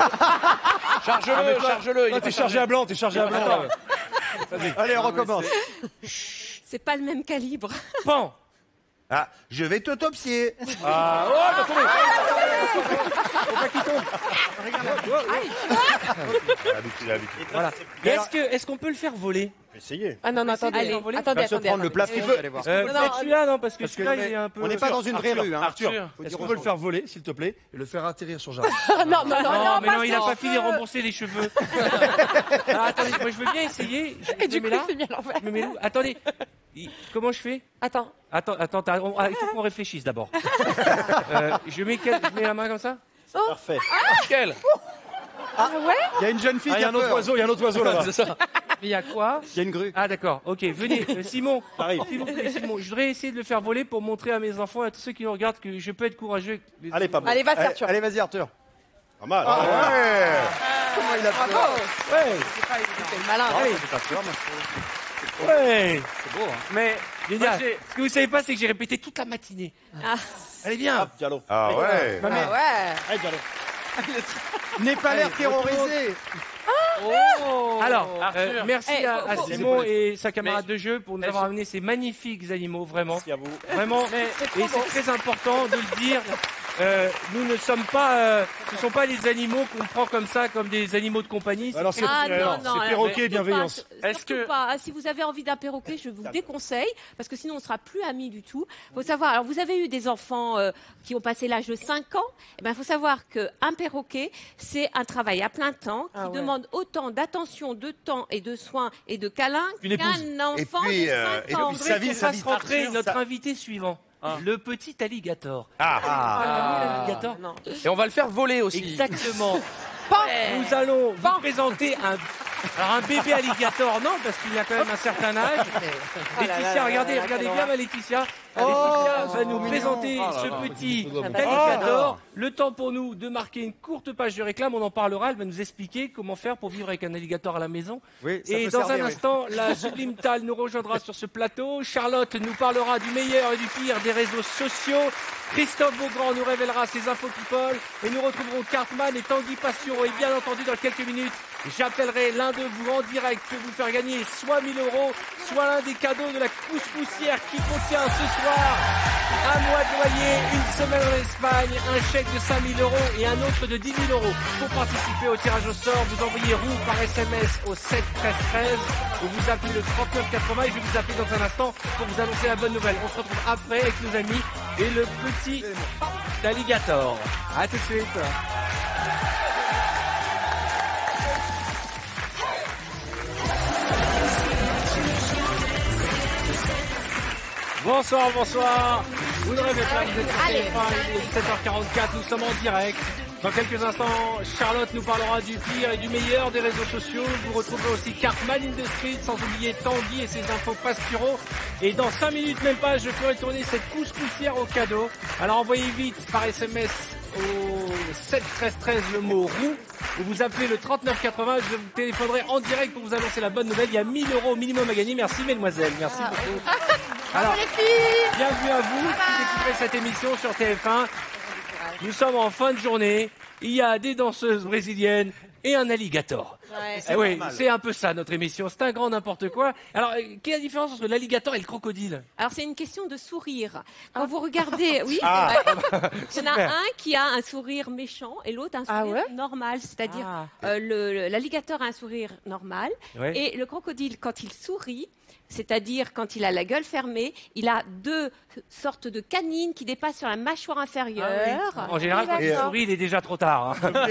Charge-le, charge-le. Toi, t'es chargé à blanc, t'es chargé à blanc. Allez, on recommence. C'est pas le même calibre. Pan. Ah, je vais t'autopsier. Ah, oh, attendez. Faut pas qu'il tombe. Voilà. Est-ce qu'on peut le faire voler? Essayez. Ah non, attendez. Il Attendez, va se prendre le plafond, vous allez voir. Peut-être celui-là, non, parce que celui-là, il est un peu... On n'est pas dans une vraie rue, hein. Arthur, est-ce qu'on peut le faire voler, s'il te plaît, et le faire atterrir sur Jardin? Non, non, Non, mais non, il a pas fini de rembourser les cheveux. Alors, attendez, moi je veux bien essayer. Et du coup, là. il s'est mis à l'envers. Je me mets où? Attendez. Comment je fais? Attends. Attends, il faut qu'on réfléchisse d'abord. Je mets la main comme ça? Parfait. Quel? Ah ouais? Il y a une jeune fille Ah, il qui y a a un autre peur. oiseau, il y a un autre oiseau là-bas. C'est ça. Mais il y a quoi? Il y a une grue. Ah d'accord, ok, venez. Simon, Pareil. s'il vous plaît, Simon, je voudrais essayer de le faire voler pour montrer à mes enfants et à tous ceux qui nous regardent que je peux être courageux. avec les Allez, pas bon. Allez, vas-y, Arthur. Allez, vas-y, Arthur. Pas mal. Ah ouais. Comment il a peur. Bravo. Ouais, C'est le malin. allez, J'ai pas peur, moi. ouais. C'est beau, hein. Mais Génial. moi, Ce que vous savez pas, c'est que j'ai répété toute la matinée. Allez, viens. Diallo. Ah ouais. Ma mère. Ah ouais. Allez, Diallo. N'aie pas l'air terrorisé. Alors, Arthur. merci Eh, à faut- Simon et sa camarade de jeu pour nous avoir amené ces magnifiques animaux, vraiment. Merci à vous. Vraiment, et c'est très important de le dire. Nous ne sommes pas, ce ne sont pas les animaux qu'on prend comme ça, comme des animaux de compagnie. Alors, c'est perroquet et bienveillance. Est-ce que pas. Si vous avez envie d'un perroquet, je vous déconseille parce que sinon on sera plus amis du tout. Faut savoir. Alors vous avez eu des enfants qui ont passé l'âge de 5 ans. Eh ben faut savoir que un perroquet c'est un travail à plein temps qui demande autant d'attention, de temps et de soins et de câlins qu'un enfant puis, de 5 ans. Je voudrais qu'on fasse rentrer notre invité suivant. Le petit alligator. L'alligator. Et on va le faire voler aussi. Exactement. Nous allons vous présenter un bébé alligator, non, parce qu'il a quand même un certain âge. Laetitia, regardez bien ma Laetitia. Laetitia va nous présenter ce petit alligator. Le temps pour nous de marquer une courte page de réclame, on en parlera, elle va nous expliquer comment faire pour vivre avec un alligator à la maison. Oui, ça Et peut dans servir, un oui. instant, la sublime Tal nous rejoindra sur ce plateau. Charlotte nous parlera du meilleur et du pire des réseaux sociaux. Christophe Beaugrand nous révélera ses infos people. Et nous retrouverons Cartman et Tanguy Pastureau. Et bien entendu, dans quelques minutes, j'appellerai l'un de vous en direct pour vous faire gagner soit 1000 €, soit l'un des cadeaux de la couscoussière qui contient ce soir un mois de loyer, une semaine en Espagne, un chèque de 5000 € et un autre de 10 000 €. Pour participer au tirage au sort, vous envoyez roue par SMS au 7 13 13 ou vous appelez le 39 80 et je vais vous appeler dans un instant pour vous annoncer la bonne nouvelle. On se retrouve après avec nos amis et le petit alligator. À tout de suite. Bonsoir, bonsoir. Vous ne rêvez pas, vous êtes sur TF1, il est 17h44, nous sommes en direct. Dans quelques instants, Charlotte nous parlera du pire et du meilleur des réseaux sociaux. Vous retrouverez aussi Cartman in the Street, sans oublier Tanguy et ses infos Pastureau. Et dans 5 minutes, même pas, je ferai tourner cette couscoussière au cadeau. Alors envoyez vite par SMS au 7 13 13 le mot roux. Ou vous appelez le 39 80, je vous téléphonerai en direct pour vous annoncer la bonne nouvelle. Il y a 1000 € minimum à gagner. Merci mesdemoiselles, merci beaucoup. Alors, bienvenue à vous qui découvrez cette émission sur TF1. Nous sommes en fin de journée. Il y a des danseuses brésiliennes et un alligator. Eh oui, c'est un peu ça notre émission. C'est un grand n'importe quoi. Alors, quelle est la différence entre l'alligator et le crocodile? Alors c'est une question de sourire. Quand vous regardez, oui, Ah. il y en a un qui a un sourire méchant et l'autre un sourire normal. C'est-à-dire l'alligator a un sourire normal et le crocodile, quand il sourit, c'est-à-dire quand il a la gueule fermée, il a deux sortes de canines qui dépassent sur la mâchoire inférieure. En général, quand il sourit, il est déjà trop tard. hein. Voilà.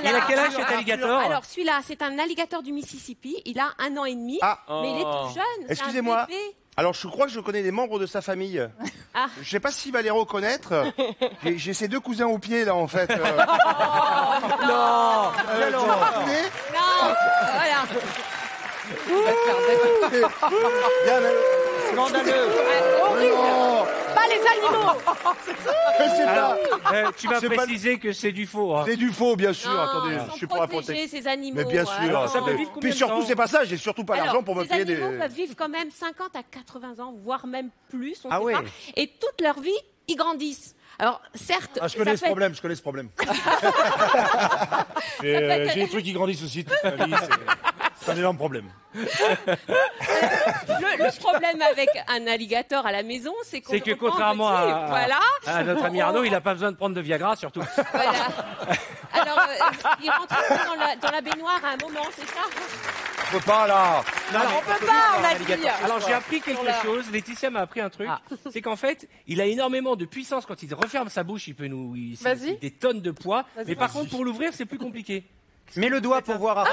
Il a quel âge cet alligator? Alors celui-là, c'est un alligator du Mississippi. Il a 1 an et demi, mais il est tout jeune. c'est un Excusez-moi. bébé. Alors, je crois que je connais des membres de sa famille. Ah. Je sais pas s'il va les reconnaître. J'ai ces deux cousins au pied, là, en fait. Non, Non. Voilà. Scandaleux. Horrible. Pas les animaux. Alors, tu vas préciser que c'est du faux. hein. C'est du faux, bien sûr. Non, Attendez, ils je sont suis pour la protégés, protection. ces animaux. Mais bien hein. sûr. Ça peut vivre combien Puis de surtout, temps c'est pas ça. J'ai surtout pas l'argent pour me ces payer des. animaux peuvent vivre quand même 50 à 80 ans, voire même plus, on Ah sait ouais. pas. Et toute leur vie, ils grandissent. Alors, certes, Ah, je connais ça ce fait- problème, je connais ce problème. J'ai des trucs qui grandissent aussi toute ma vie. C'est un énorme problème. Le problème avec un alligator à la maison, c'est qu'on C'est que le prend contrairement petit. à, Voilà. à notre ami Arnaud, il n'a pas besoin de prendre de Viagra, surtout. Voilà. Alors, il rentre dans la baignoire à un moment, c'est ça? On peut pas, là. On peut pas, on a dit. Alors j'ai appris quelque chose, Laetitia m'a appris un truc, c'est qu'en fait, il a énormément de puissance quand il referme sa bouche, il peut c'est Vas-y. des tonnes de poids, mais par vas-y. contre pour l'ouvrir c'est plus compliqué. Mets le doigt pour voir.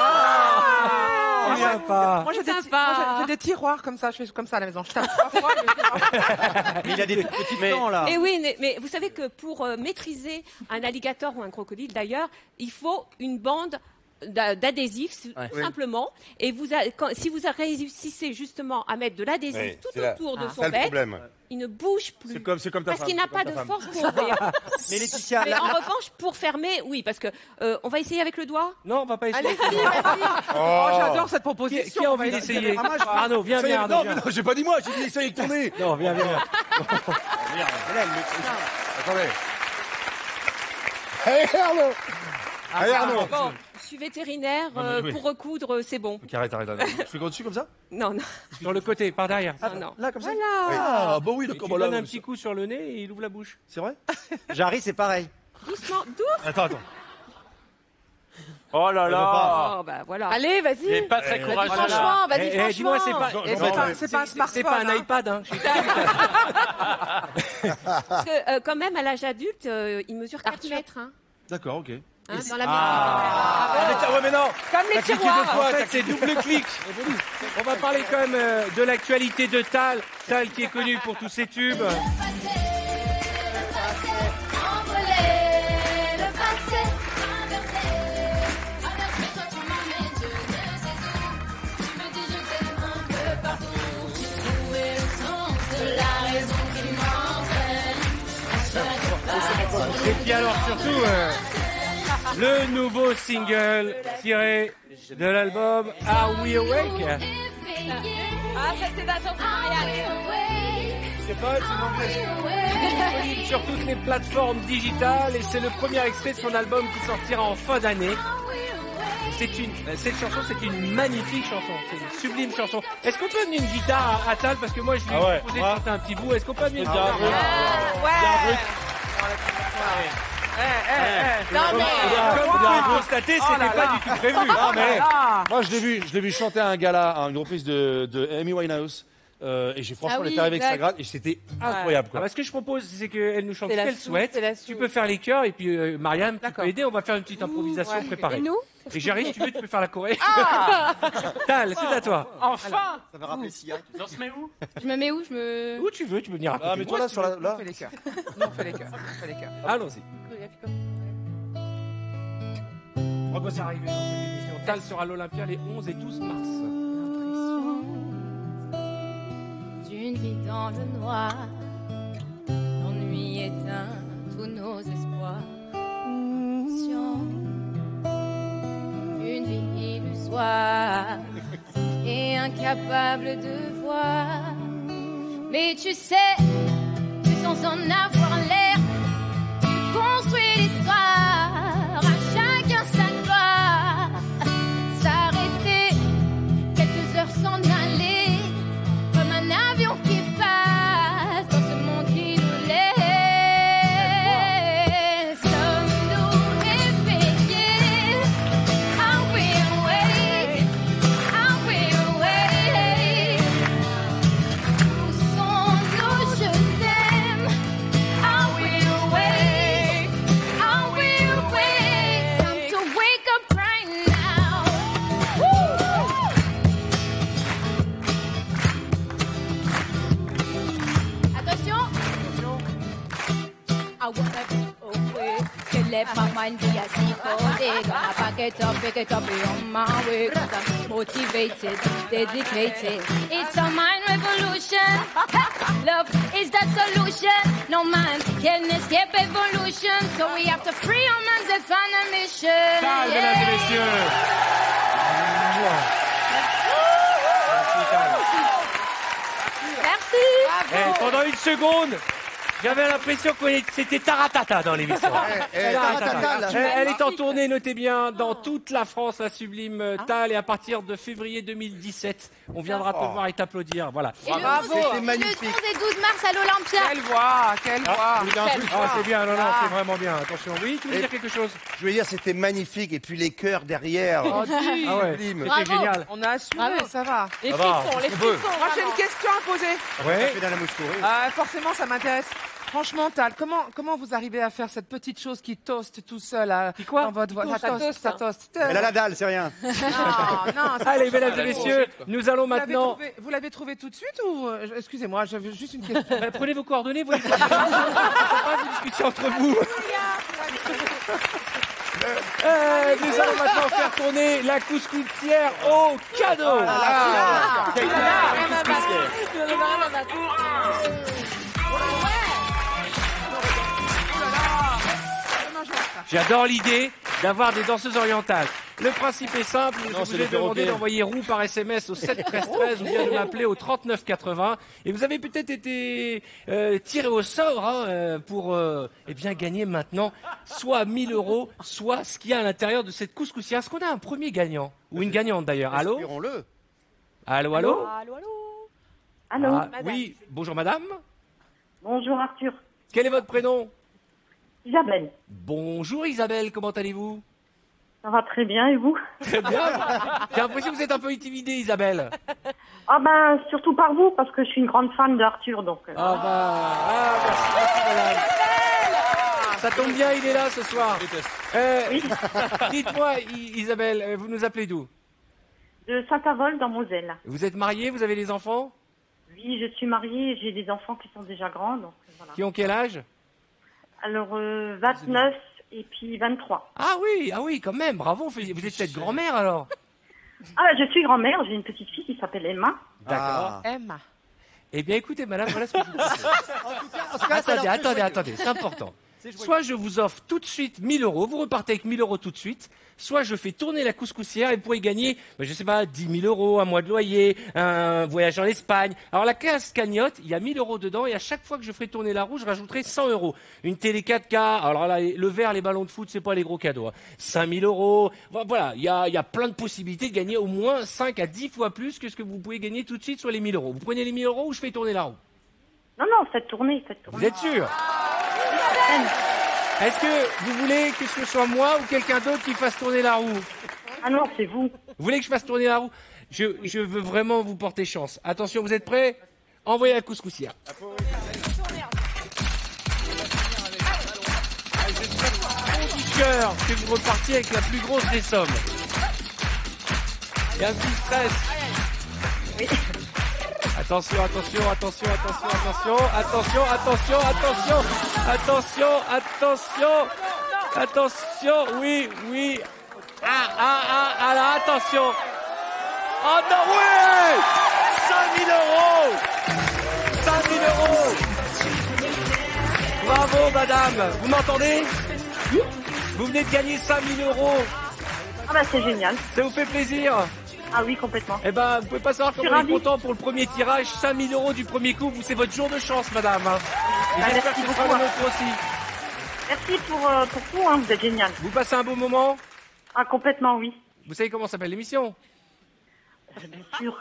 Il vient pas. Moi, j'ai des tiroirs comme ça. Je fais comme ça à la maison. Je tape 3 fois. Mais il a des petits dents là. Et oui, mais vous savez que pour maîtriser un alligator ou un crocodile, d'ailleurs, il faut une bande d'adhésif, tout simplement. Et si vous réussissez justement à mettre de l'adhésif tout autour de son bec, il ne bouge plus. C'est comme ta parce femme. qu'il n'a pas de force pour ouvrir. Mais Laetitia, Mais en revanche, pour fermer, oui, parce que on va essayer avec le doigt. Non, on va pas essayer. Allez, vas-y. Oh, j'adore cette proposition. Qui a envie d'essayer? Arnaud, viens, Ça y est, Arnaud, non, viens. mais non, j'ai pas dit moi, j'ai dit essaye de tourner. Non, viens. Attendez. Allez, Arnaud. Allez, Arnaud. Bon, je suis vétérinaire, mais oui. pour recoudre, c'est bon. Ok, arrête. Je fais au-dessus comme ça? Non. Sur le côté, par derrière. Non. Là, comme ça? Voilà. Ah, bah oui, Et d'accord. tu Bah là, donnes un petit coup sur le nez et il ouvre la bouche. C'est vrai? Jarry, c'est pareil. Doucement, douce. Attends. Oh là là. Oh, bah voilà. Allez, vas-y. Il n'est pas très courageux. Franchement, vas-y, franchement. Dis-moi, c'est pas un smartphone. c'est pas un iPad, hein. Parce que quand même, à l'âge adulte, il mesure 4 mètres. Hein, D'accord, ok. dans la maison. Ouais, mais non. Comme les T'as cliqué tiroirs. deux fois, en fait, c'est double clic. On va parler quand même de l'actualité de Tal. Tal qui est connu pour tous ses tubes. Et puis alors surtout, le nouveau single tiré de l'album Are We Awake? Ah, ça c'est d'attente mariage. C'est pas, c'est disponible sur toutes les plateformes digitales et c'est le premier extrait de son album qui sortira en fin d'année. Cette chanson, c'est une magnifique chanson, c'est une sublime chanson. Est-ce qu'on peut amener une guitare à Tal? Parce que moi, je lui ai proposé de chanter un petit bout. Est-ce qu'on peut amener une guitare? Non, mais. Comme vous pouvez le constater, c'était pas du tout prévu. Ah, mais moi, je l'ai vu chanter à un gala, à une reprise de Amy Winehouse. Et j'ai franchement, Ah oui, elle était arrivée avec sa exact. gratte et c'était incroyable, quoi. Alors, ce que je propose, c'est qu'elle nous chante C'est ce la qu'elle soupe, souhaite. c'est la Tu soupe. peux faire les chœurs et puis Mariam, tu peux aider. On va faire une petite improvisation préparée. Et nous? Et Jarry, si tu veux, tu peux faire la choré. Tal, c'est à toi. Enfin. Ça va rappeler Sia. On se met où? Je me mets où? Je me. Où tu veux, tu peux venir à côté. Ah, mais toi, là, sur la, là. On fait les cœurs. Non, on fait les cœurs. Allons-y. On va s'arriver dans cette émission. Tal sera à l'Olympia les 11 et 12 mars. D'une vie dans le noir, l'ennui éteint tous nos espoirs. Une vie illusoire et incapable de voir. Mais tu sais que sans en avoir l'air, tu construis l'histoire. À chacun sa gloire. S'arrêter, quelques heures s'en aller. Comme un avion qui passe dans ce monde qui nous laisse. Sommes-nous éveillés? Are we awake? Are we awake? Où sont nos je t'aime? Are we awake? Are we awake? Time to wake up right now. Woo! Attention. I wanna be away. Can't let my mind be asleep all day. Gonna pack it up, be on my way. 'Cause I'm motivated, dedicated. It's a mind revolution. Love is the solution. No man can escape evolution. So we have to free our minds and find a mission. Tal, mesdames et messieurs. Merci. Eh, pendant une seconde, J'avais l'impression que c'était Taratata dans l'émission. Elle est en tournée, notez bien, dans toute la France, la sublime Tal, et à partir de février 2017, on viendra te voir et t'applaudir. Voilà. Et c'était magnifique. Le 11 et 12 mars à l'Olympia. Quelle voix, quelle voix. C'est bien, non, c'est vraiment bien. Attention. Oui, tu veux dire quelque chose? Je veux dire, c'était magnifique. Et puis les chœurs derrière. C'était génial. On a assumé, ça va. Les frissons, les frissons. Moi, j'ai une question à poser. Ouais. Forcément, ça m'intéresse. Franchement, Tal, comment vous arrivez à faire cette petite chose qui toaste tout seul dans votre voix? Ça toaste. Elle a la dalle, c'est rien. Non. Allez, mesdames et messieurs, nous allons maintenant... Vous l'avez trouvé tout de suite ou... Excusez-moi, j'avais juste une question. Prenez vos coordonnées, vous les prenez. Vous discutez entre vous. Nous allons maintenant faire tourner la couscoussière au cadeau. J'adore l'idée d'avoir des danseuses orientales. Le principe est simple, je vous ai demandé d'envoyer roux par SMS au 7 13 13 ou bien de m'appeler au 39 80. Et vous avez peut-être été tiré au sort pour gagner maintenant soit 1000 €, soit ce qu'il y a à l'intérieur de cette couscoussière. Est-ce qu'on a un premier gagnant? Ou une gagnante d'ailleurs? Allô? Espérons-le. Allô, allô? Allô. Oui, bonjour madame. Bonjour Arthur. Quel est votre prénom? Isabelle. Bonjour Isabelle, comment allez-vous? Ça va très bien et vous? Très bien. J'ai l'impression que vous êtes un peu intimidée Isabelle. Ah ben surtout par vous parce que je suis une grande fan d'Arthur donc. Merci madame. Ça tombe bien, il est là ce soir. Dites-moi Isabelle, vous nous appelez d'où? De Saint-Avold dans Moselle. Vous êtes mariée, vous avez des enfants? Oui, je suis mariée et j'ai des enfants qui sont déjà grands donc voilà. Qui ont quel âge? Alors 29 et puis 23. Ah oui, quand même, bravo, vous êtes peut-être grand-mère alors. Ah je suis grand-mère, j'ai une petite fille qui s'appelle Emma. D'accord. Emma. Eh bien écoutez madame, voilà ce que je vous propose. Attendez, c'est important. Soit je vous offre tout de suite 1000 €, vous repartez avec 1000 € tout de suite, soit je fais tourner la couscoussière et vous pourrez gagner, je sais pas, 10 000 €, un mois de loyer, un voyage en Espagne. Alors la cagnotte, il y a 1000 € dedans et à chaque fois que je ferai tourner la roue, je rajouterai 100 €. Une télé 4K, alors là, le verre, les ballons de foot, c'est pas les gros cadeaux. 5000 €, voilà, il y a plein de possibilités de gagner au moins 5 à 10 fois plus que ce que vous pouvez gagner tout de suite sur les 1000 €. Vous prenez les 1000 € ou je fais tourner la roue? Non, faites tourner. Vous êtes sûr? Est-ce que vous voulez que ce soit moi ou quelqu'un d'autre qui fasse tourner la roue? Ah non, c'est vous. Vous voulez que je fasse tourner la roue? Je veux vraiment vous porter chance. Attention, vous êtes prêts? Envoyez la couscoussière. Je souhaite du cœur que vous repartiez avec la plus grosse des sommes. Il y a un petit stress. Attention, oui. Ah là, attention. Oh non, oui 5000 €. 5000 €. Bravo, madame. Vous m'entendez? Vous venez de gagner 5000 €. Ah bah c'est génial. Ça vous fait plaisir? Ah oui, complètement. Eh ben, vous pouvez pas savoir comment on est content pour le premier tirage. 5000 € du premier coup. C'est votre jour de chance, madame. J'espère que ce sera le nôtre aussi. Merci pour tout, vous êtes génial. Vous passez un bon moment? Ah, complètement, oui. Vous savez comment s'appelle l'émission? Bien sûr.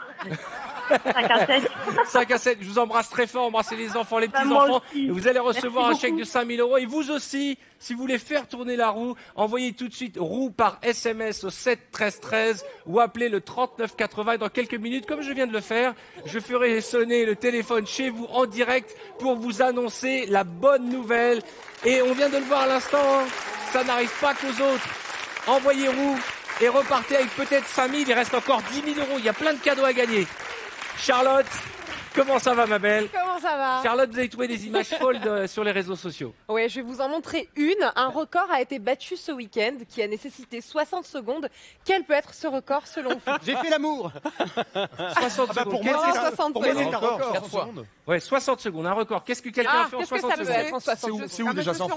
5 à 7. 5 à 7. Je vous embrasse très fort. Embrassez les enfants, les petits-enfants. Et vous allez recevoir un chèque de 5000 €. Et vous aussi, si vous voulez faire tourner la roue, envoyez tout de suite roue par SMS au 7 13 13 ou appelez le 39 80. Et dans quelques minutes, comme je viens de le faire, je ferai sonner le téléphone chez vous en direct pour vous annoncer la bonne nouvelle. Et on vient de le voir à l'instant, ça n'arrive pas qu'aux autres. Envoyez roue et repartez avec peut-être 5000, il reste encore 10 000 €, il y a plein de cadeaux à gagner. Charlotte, comment ça va ma belle? Comment ça va? Charlotte, vous avez trouvé des images folles sur les réseaux sociaux. Oui, je vais vous en montrer une. Un record a été battu ce week-end qui a nécessité 60 secondes. Quel peut être ce record selon vous? J'ai fait l'amour. 60 secondes. Pour moi, c'est un record. 4 secondes. Ouais, 60 secondes, un record. Qu'est-ce que quelqu'un a fait en 60 secondes? Être en 60 secondes? C'est où déjà ça?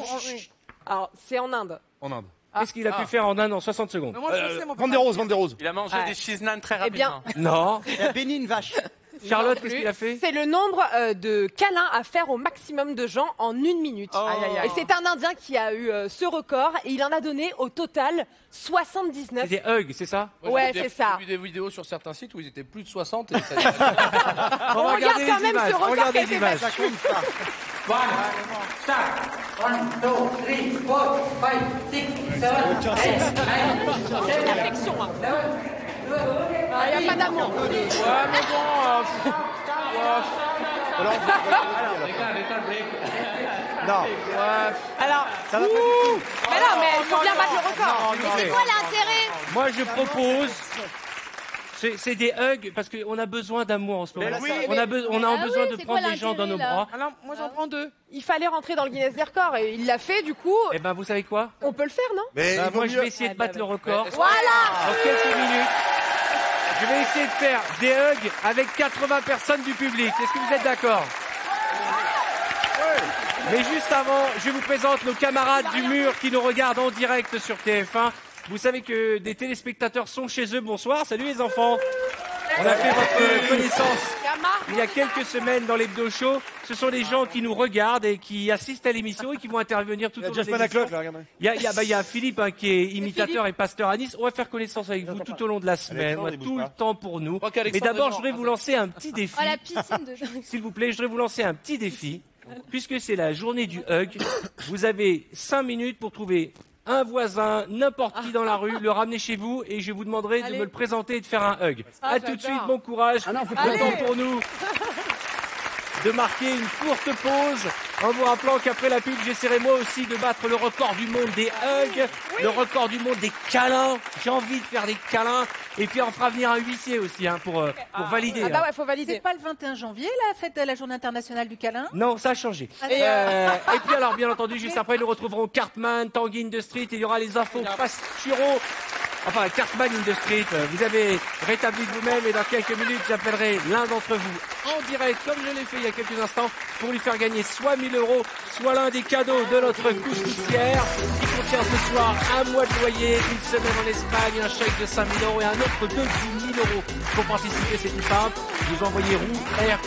Alors, c'est en Inde. En Inde. Qu'est-ce qu'il a pu faire en Inde en 60 secondes? Vendre des roses. Il a mangé des cheese naan très rapidement. Non. Il a béni une vache. Charlotte, qu'est-ce qu'il a fait? C'est le nombre de câlins à faire au maximum de gens en 1 minute. Et c'est un Indien qui a eu ce record et il en a donné au total 79. C'est des hugs, c'est ça? Ouais, c'est ça. J'ai vu des vidéos sur certains sites où ils étaient plus de 60. Et ça... On va regarder quand les même images. ce record Regardez qui a les été images. battu. Réflexion, hein. Il n'y a pas d'amour. Ouais, mais bon... Non. Alors, Ça va pas du tout. mais non, mais il faut bien battre le record. Mais c'est quoi l'intérêt? Moi, je propose... C'est des hugs parce qu'on a besoin d'amour en ce moment. On a besoin de prendre les gens dans nos bras. Alors, moi, j'en prends 2. Il fallait rentrer dans le Guinness des records et il l'a fait, du coup. Eh ben, vous savez quoi? On peut le faire, non? Mais Moi, je vais essayer de battre le record. Voilà. En quelques minutes, je vais essayer de faire des hugs avec 80 personnes du public. Est-ce que vous êtes d'accord? Mais juste avant, je vous présente nos camarades du mur qui nous regardent en direct sur TF1. Vous savez que des téléspectateurs sont chez eux. Bonsoir, salut les enfants. On a fait votre connaissance il y a quelques semaines dans l'Hebdo Show. Ce sont des gens qui nous regardent et qui assistent à l'émission et qui vont intervenir tout au long de l'émission. Il y a Philippe qui est imitateur et pasteur à Nice. On va faire connaissance avec vous tout au long de la semaine. On a tout le temps pour nous. Mais d'abord, je voudrais vous lancer un petit défi. Oh, la piscine de gens. S'il vous plaît, je voudrais vous lancer un petit défi. Puisque c'est la journée du hug, vous avez 5 minutes pour trouver un voisin, n'importe qui dans la rue, le ramener chez vous et je vous demanderai de me le présenter et de faire un hug. À tout de suite, bon courage. Le temps pour nous de marquer une courte pause en vous rappelant qu'après la pub, j'essaierai moi aussi de battre le record du monde des hugs, le record du monde des câlins. J'ai envie de faire des câlins et puis on fera venir un huissier aussi pour valider. Ah bah ouais, faut valider. C'est pas le 21 janvier, la fête de la journée internationale du câlin? Non, ça a changé. Et puis alors, bien entendu, juste après, nous retrouverons Cartman, Tanguy in the Street, et il y aura les infos Pasturo. Enfin, Cartman in the Street, vous avez rétabli de vous-même et dans quelques minutes, j'appellerai l'un d'entre vous en direct, comme je l'ai fait il y a quelques instants, pour lui faire gagner soit 1 000 €, soit l'un des cadeaux de notre couscoussière qui contient ce soir un mois de loyer, une semaine en Espagne, un chèque de 5 000 € et un autre de 10 000 €. Pour participer, c'est tout simple. Vous envoyez ROUE,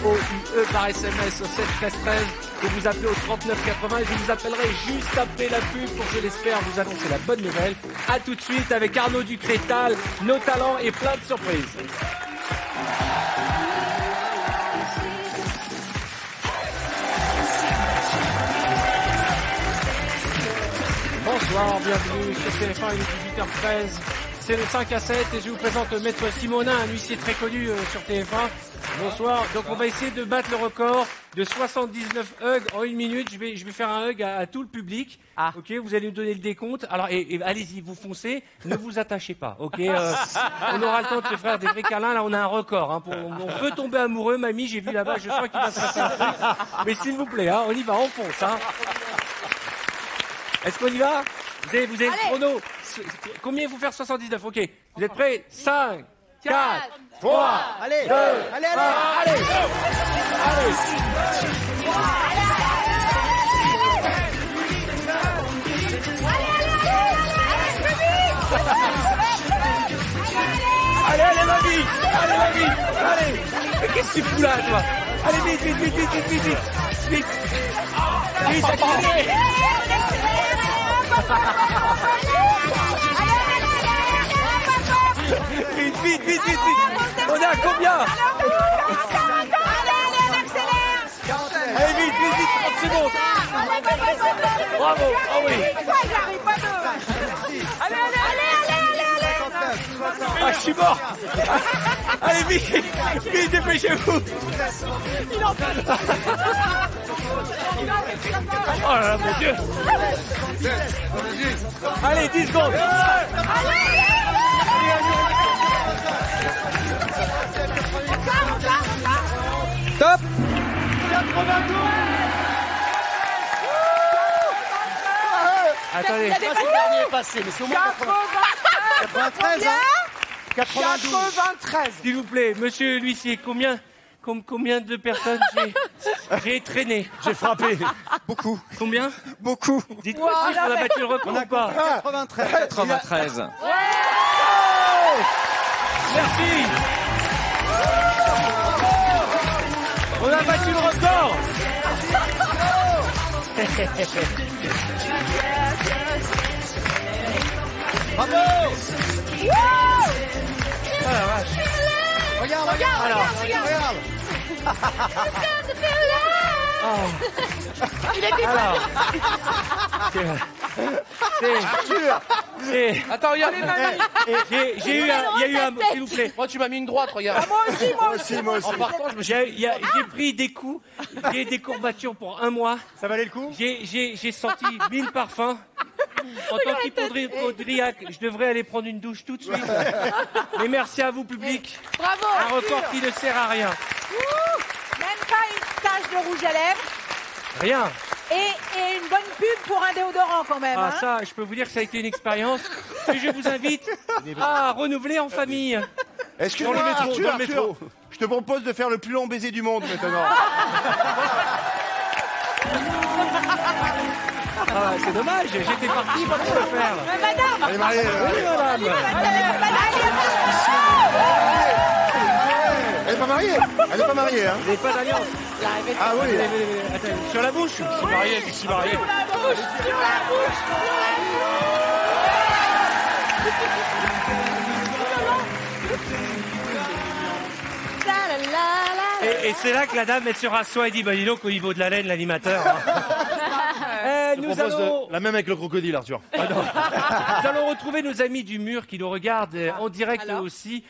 R-O-U-E par SMS au 7 13 13 et vous appelez au 39 80 et je vous appellerai juste après la pub pour, je l'espère, vous annoncer la bonne nouvelle. À tout de suite avec Arnaud Ducrétal, nos talents et plein de surprises. Bonsoir, bienvenue sur TF1, il est 18h13. C'est le 5 à 7 et je vous présente Maître Simonin, un huissier très connu sur TF1. Bonsoir. Donc on va essayer de battre le record de 79 hugs en 1 minute. Je vais faire un hug à tout le public. Ok, vous allez nous donner le décompte. Alors et allez-y, vous foncez, ne vous attachez pas. Ok, on aura le temps de se faire des vrais câlins. Là, on a un record. On peut tomber amoureux, mamie. J'ai vu là-bas, je sens qu'il va se passer un truc. Mais s'il vous plaît, on y va, on fonce. Est-ce qu'on y va? Vous avez le chrono. Combien il faut faire 79? Ok. Vous êtes prêts? 5, 4, 3, 2, 1, allez! Allez, mamie! Allez! Mais qu'est-ce que tu fous là, toi? Allez, vite! Vite, accélérez! Vite! On est à combien? Allez, vite, 30 secondes. Bravo, oh oui. Ah, je suis mort. Allez, vite, dépêchez-vous. Oh là là, mon Dieu. Allez, 10 secondes. Top. 92. Attendez, le dernier est passé, mais c'est au moins 93, 93. S'il vous plaît, monsieur l'huissier, combien de personnes j'ai traîné? J'ai frappé. Beaucoup. Combien? Beaucoup. Dites-moi si on a battu le record ou pas? 93. Merci. Bravo. Oh la vache. Regarde. Il était pas Attends, regarde. Il y a eu un, s'il vous plaît. Moi, tu m'as mis une droite, regarde. Moi aussi. En partant, je me suis J'ai pris des coups, j'ai des courbatures pour 1 mois. Ça valait le coup? J'ai senti 1000 parfums. En tant qu'hypochondriaque, je devrais aller prendre une douche tout de suite. Mais merci à vous, public. Bravo. Un record qui ne sert à rien. Même pas une tache de rouge à lèvres. Rien. Et une bonne pub pour un déodorant quand même. Ah hein. ça, je peux vous dire que ça a été une expérience que je vous invite à renouveler en famille. Excuse-moi, Dans le métro, Arthur, dans le métro. je te propose de faire le plus long baiser du monde maintenant. Ah, c'est dommage, j'étais parti pour le faire. Madame. Allez, Marie. Oui, madame. Elle est pas mariée. Elle est pas mariée, hein. Vous n'avez pas d'alliance. Ah oui. Attends, sur la bouche. suis marié, je suis marié. Et c'est là que la dame, elle se rassoit et dit, bah dis donc, au niveau de la laine, l'animateur. Nous allons... La même avec le crocodile, Arthur. Nous allons retrouver nos amis du mur qui nous regardent en direct eux aussi,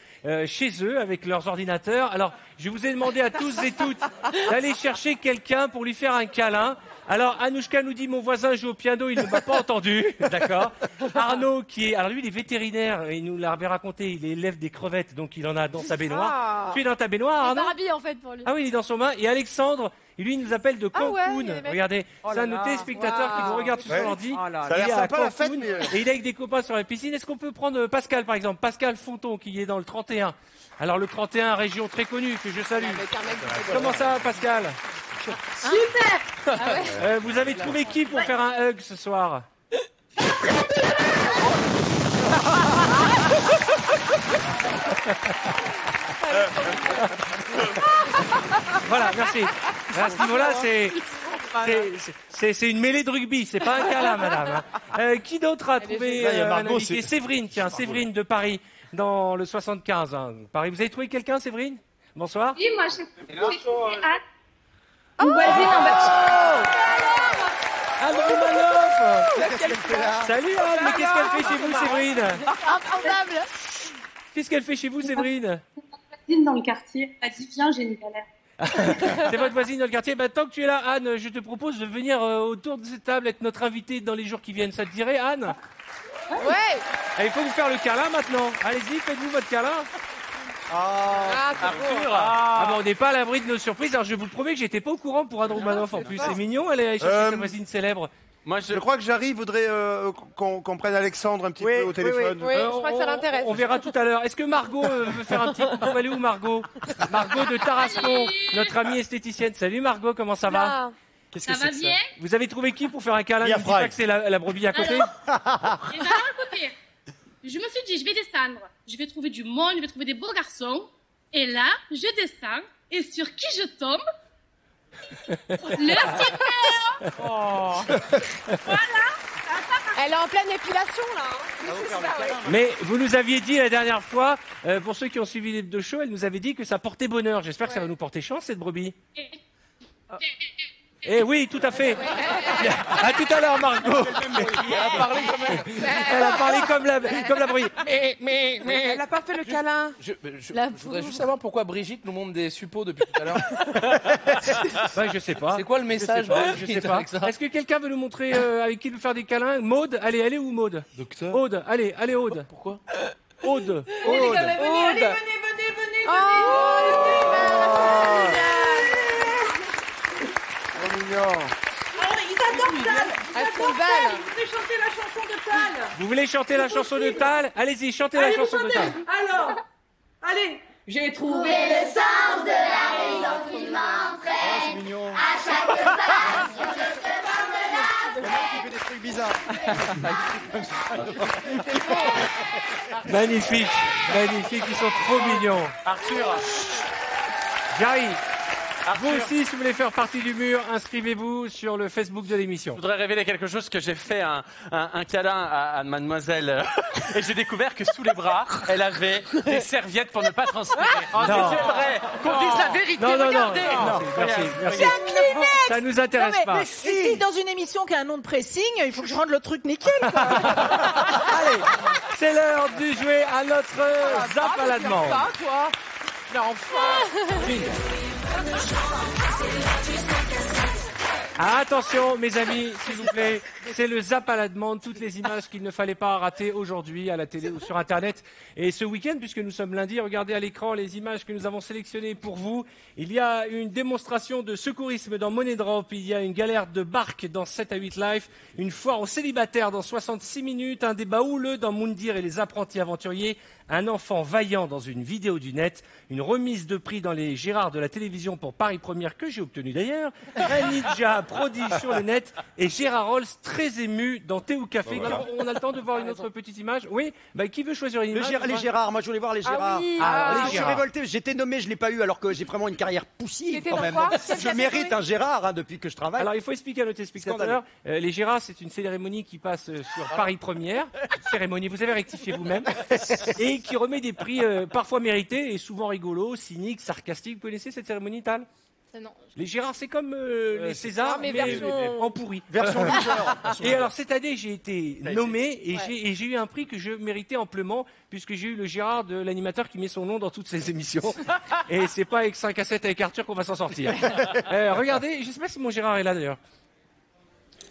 chez eux, avec leurs ordinateurs. Alors, je vous ai demandé à tous et toutes d'aller chercher quelqu'un pour lui faire un câlin. Alors, Anouchka nous dit, mon voisin joue au piano, il ne m'a pas entendu. D'accord. Arnaud, alors lui, il est vétérinaire, il nous l'avait raconté, il élève des crevettes, donc il en a dans sa baignoire. Tu es dans ta baignoire, Arnaud? Barbie, en fait, pour lui. Ah oui, il est dans son main. Et Alexandre, lui, il nous appelle de Cancun. Regardez, c'est un de nos téléspectateurs qui nous regarde sur son ordi. Ça a l'air sympa la fête, mais... Et il est avec des copains sur la piscine. Est-ce qu'on peut prendre Pascal, par exemple? Pascal Fonton, qui est dans le 31. Alors, le 31, région très connue, que je salue. Comment ça va, Pascal? Super. Vous avez trouvé qui pour faire un hug ce soir? Voilà, merci. À ce niveau-là, c'est une mêlée de rugby, c'est pas un câlin, madame. Qui d'autre a trouvé un invité? Séverine, tiens, Séverine de Paris, dans le 75. Hein. Paris, vous avez trouvé quelqu'un, Séverine? Bonsoir. Oui, moi, j'ai Anne. Anne Romanoff. Salut Anne, mais qu'est-ce qu'elle fait chez vous, Séverine? Improbable. Qu'est-ce qu'elle fait chez vous, Séverine? Dans le quartier. Elle a dit, viens, j'ai une galère. C'est votre voisine dans le quartier. Tant que tu es là, Anne, je te propose de venir autour de cette table, être notre invitée dans les jours qui viennent. Ça te dirait, Anne? Ouais. Il faut vous faire le câlin maintenant. Allez-y, faites-vous votre câlin. Arthur. On n'est pas à l'abri de nos surprises. Alors je vous promets que j'étais pas au courant pour Anne Romanoff en plus. C'est mignon, elle est chercher sa voisine célèbre. Moi, je crois que j'arrive, voudrais qu'on prenne Alexandre un petit peu au téléphone. Oui, je crois que ça l'intéresse. On verra tout à l'heure. Est-ce que Margot veut faire un petit coup? Elle est où, Margot? Margot de Tarascon, notre amie esthéticienne. Salut Margot, comment ça va? Ça va bien? Vous avez trouvé qui pour faire un câlin? Ne dites pas que c'est la brebis à côté. À côté. Je me suis dit, je vais descendre. Je vais trouver du monde, je vais trouver des beaux garçons. Et là, je descends. Et sur qui je tombe? Le super. Voilà. Elle est en pleine épilation, là. Mais vous nous aviez dit la dernière fois, pour ceux qui ont suivi les deux shows, elle nous avait dit que ça portait bonheur. J'espère que ça va nous porter chance, cette brebis. Eh oui, tout à fait. À tout à l'heure, Margot. Elle a parlé comme la brebis. Mais. Elle n'a pas fait le câlin. Je voudrais juste savoir pourquoi Brigitte nous montre des suppos depuis tout à l'heure. Je sais pas. C'est quoi le message? Je sais pas. Est-ce que quelqu'un veut nous montrer avec qui il veut faire des câlins? Maude, allez, elle est où, Maude? Docteur. Aude, allez, Aude. Pourquoi? Aude. Venez. Ils adorent Tal. Elles sont belles. Vous voulez chanter la chanson de Tal? Vous voulez chanter la chanson de Tal? Allez-y, chantez la chanson de Tal. Alors, allez. J'ai trouvé le sens de la raison qui m'entraîne. À chaque passion, je te donne la Il fait des trucs bizarres. Magnifique, ils sont trop mignons. Arthur. J'arrive. Vous aussi, si vous voulez faire partie du mur, inscrivez-vous sur le Facebook de l'émission. Je voudrais révéler quelque chose, que j'ai fait un câlin à mademoiselle et j'ai découvert que sous les bras, elle avait des serviettes pour ne pas transpirer. Oh, j'aimerais qu'on dise la vérité. Non, regardez. merci. C'est un Kleenex. Ça nous intéresse pas. Mais si, dans une émission qui a un nom de pressing, il faut que je rende le truc nickel, quoi. Allez, c'est l'heure de jouer à notre Zap à la demande. Ça, toi. Mais enfin. Attention, mes amis, s'il vous plaît, c'est le Zap à la demande, toutes les images qu'il ne fallait pas rater aujourd'hui à la télé ou sur Internet. Et ce week-end, puisque nous sommes lundi, regardez à l'écran les images que nous avons sélectionnées pour vous. Il y a une démonstration de secourisme dans Money Drop, il y a une galère de barque dans 7 à 8 Life, une foire aux célibataires dans 66 minutes, un débat houleux dans Moundir et les apprentis aventuriers, un enfant vaillant dans une vidéo du net, une remise de prix dans les Gérard de la télévision pour Paris Première, que j'ai obtenu d'ailleurs, un ninja prodige sur le net et Gérard Rolls très ému dans Thé ou Café. Voilà. Alors, on a le temps de voir une autre petite image. Oui, qui veut choisir une image? Les Gérard, moi je voulais voir les Gérard. oui. Je suis révolté, j'étais nommé, je l'ai pas eu alors que j'ai vraiment une carrière poussive quand même. Je mérite un Gérard depuis que je travaille. Alors il faut expliquer à nos téléspectateurs, les Gérards c'est une cérémonie qui passe sur Paris Première, cérémonie, vous avez rectifié vous-même, et qui remet des prix parfois mérités et souvent rigolos, cyniques, sarcastiques. Vous connaissez cette cérémonie, Tal? Non. Les Gérards, c'est comme les Césars, mais mais version- en pourri. Version loser. Et alors, cette année, j'ai été nommé et j'ai eu un prix que je méritais amplement, puisque j'ai eu le Gérard de l'animateur qui met son nom dans toutes ses émissions. Et c'est pas avec 5 à 7 avec Arthur qu'on va s'en sortir. Regardez, je sais pas si mon Gérard est là d'ailleurs.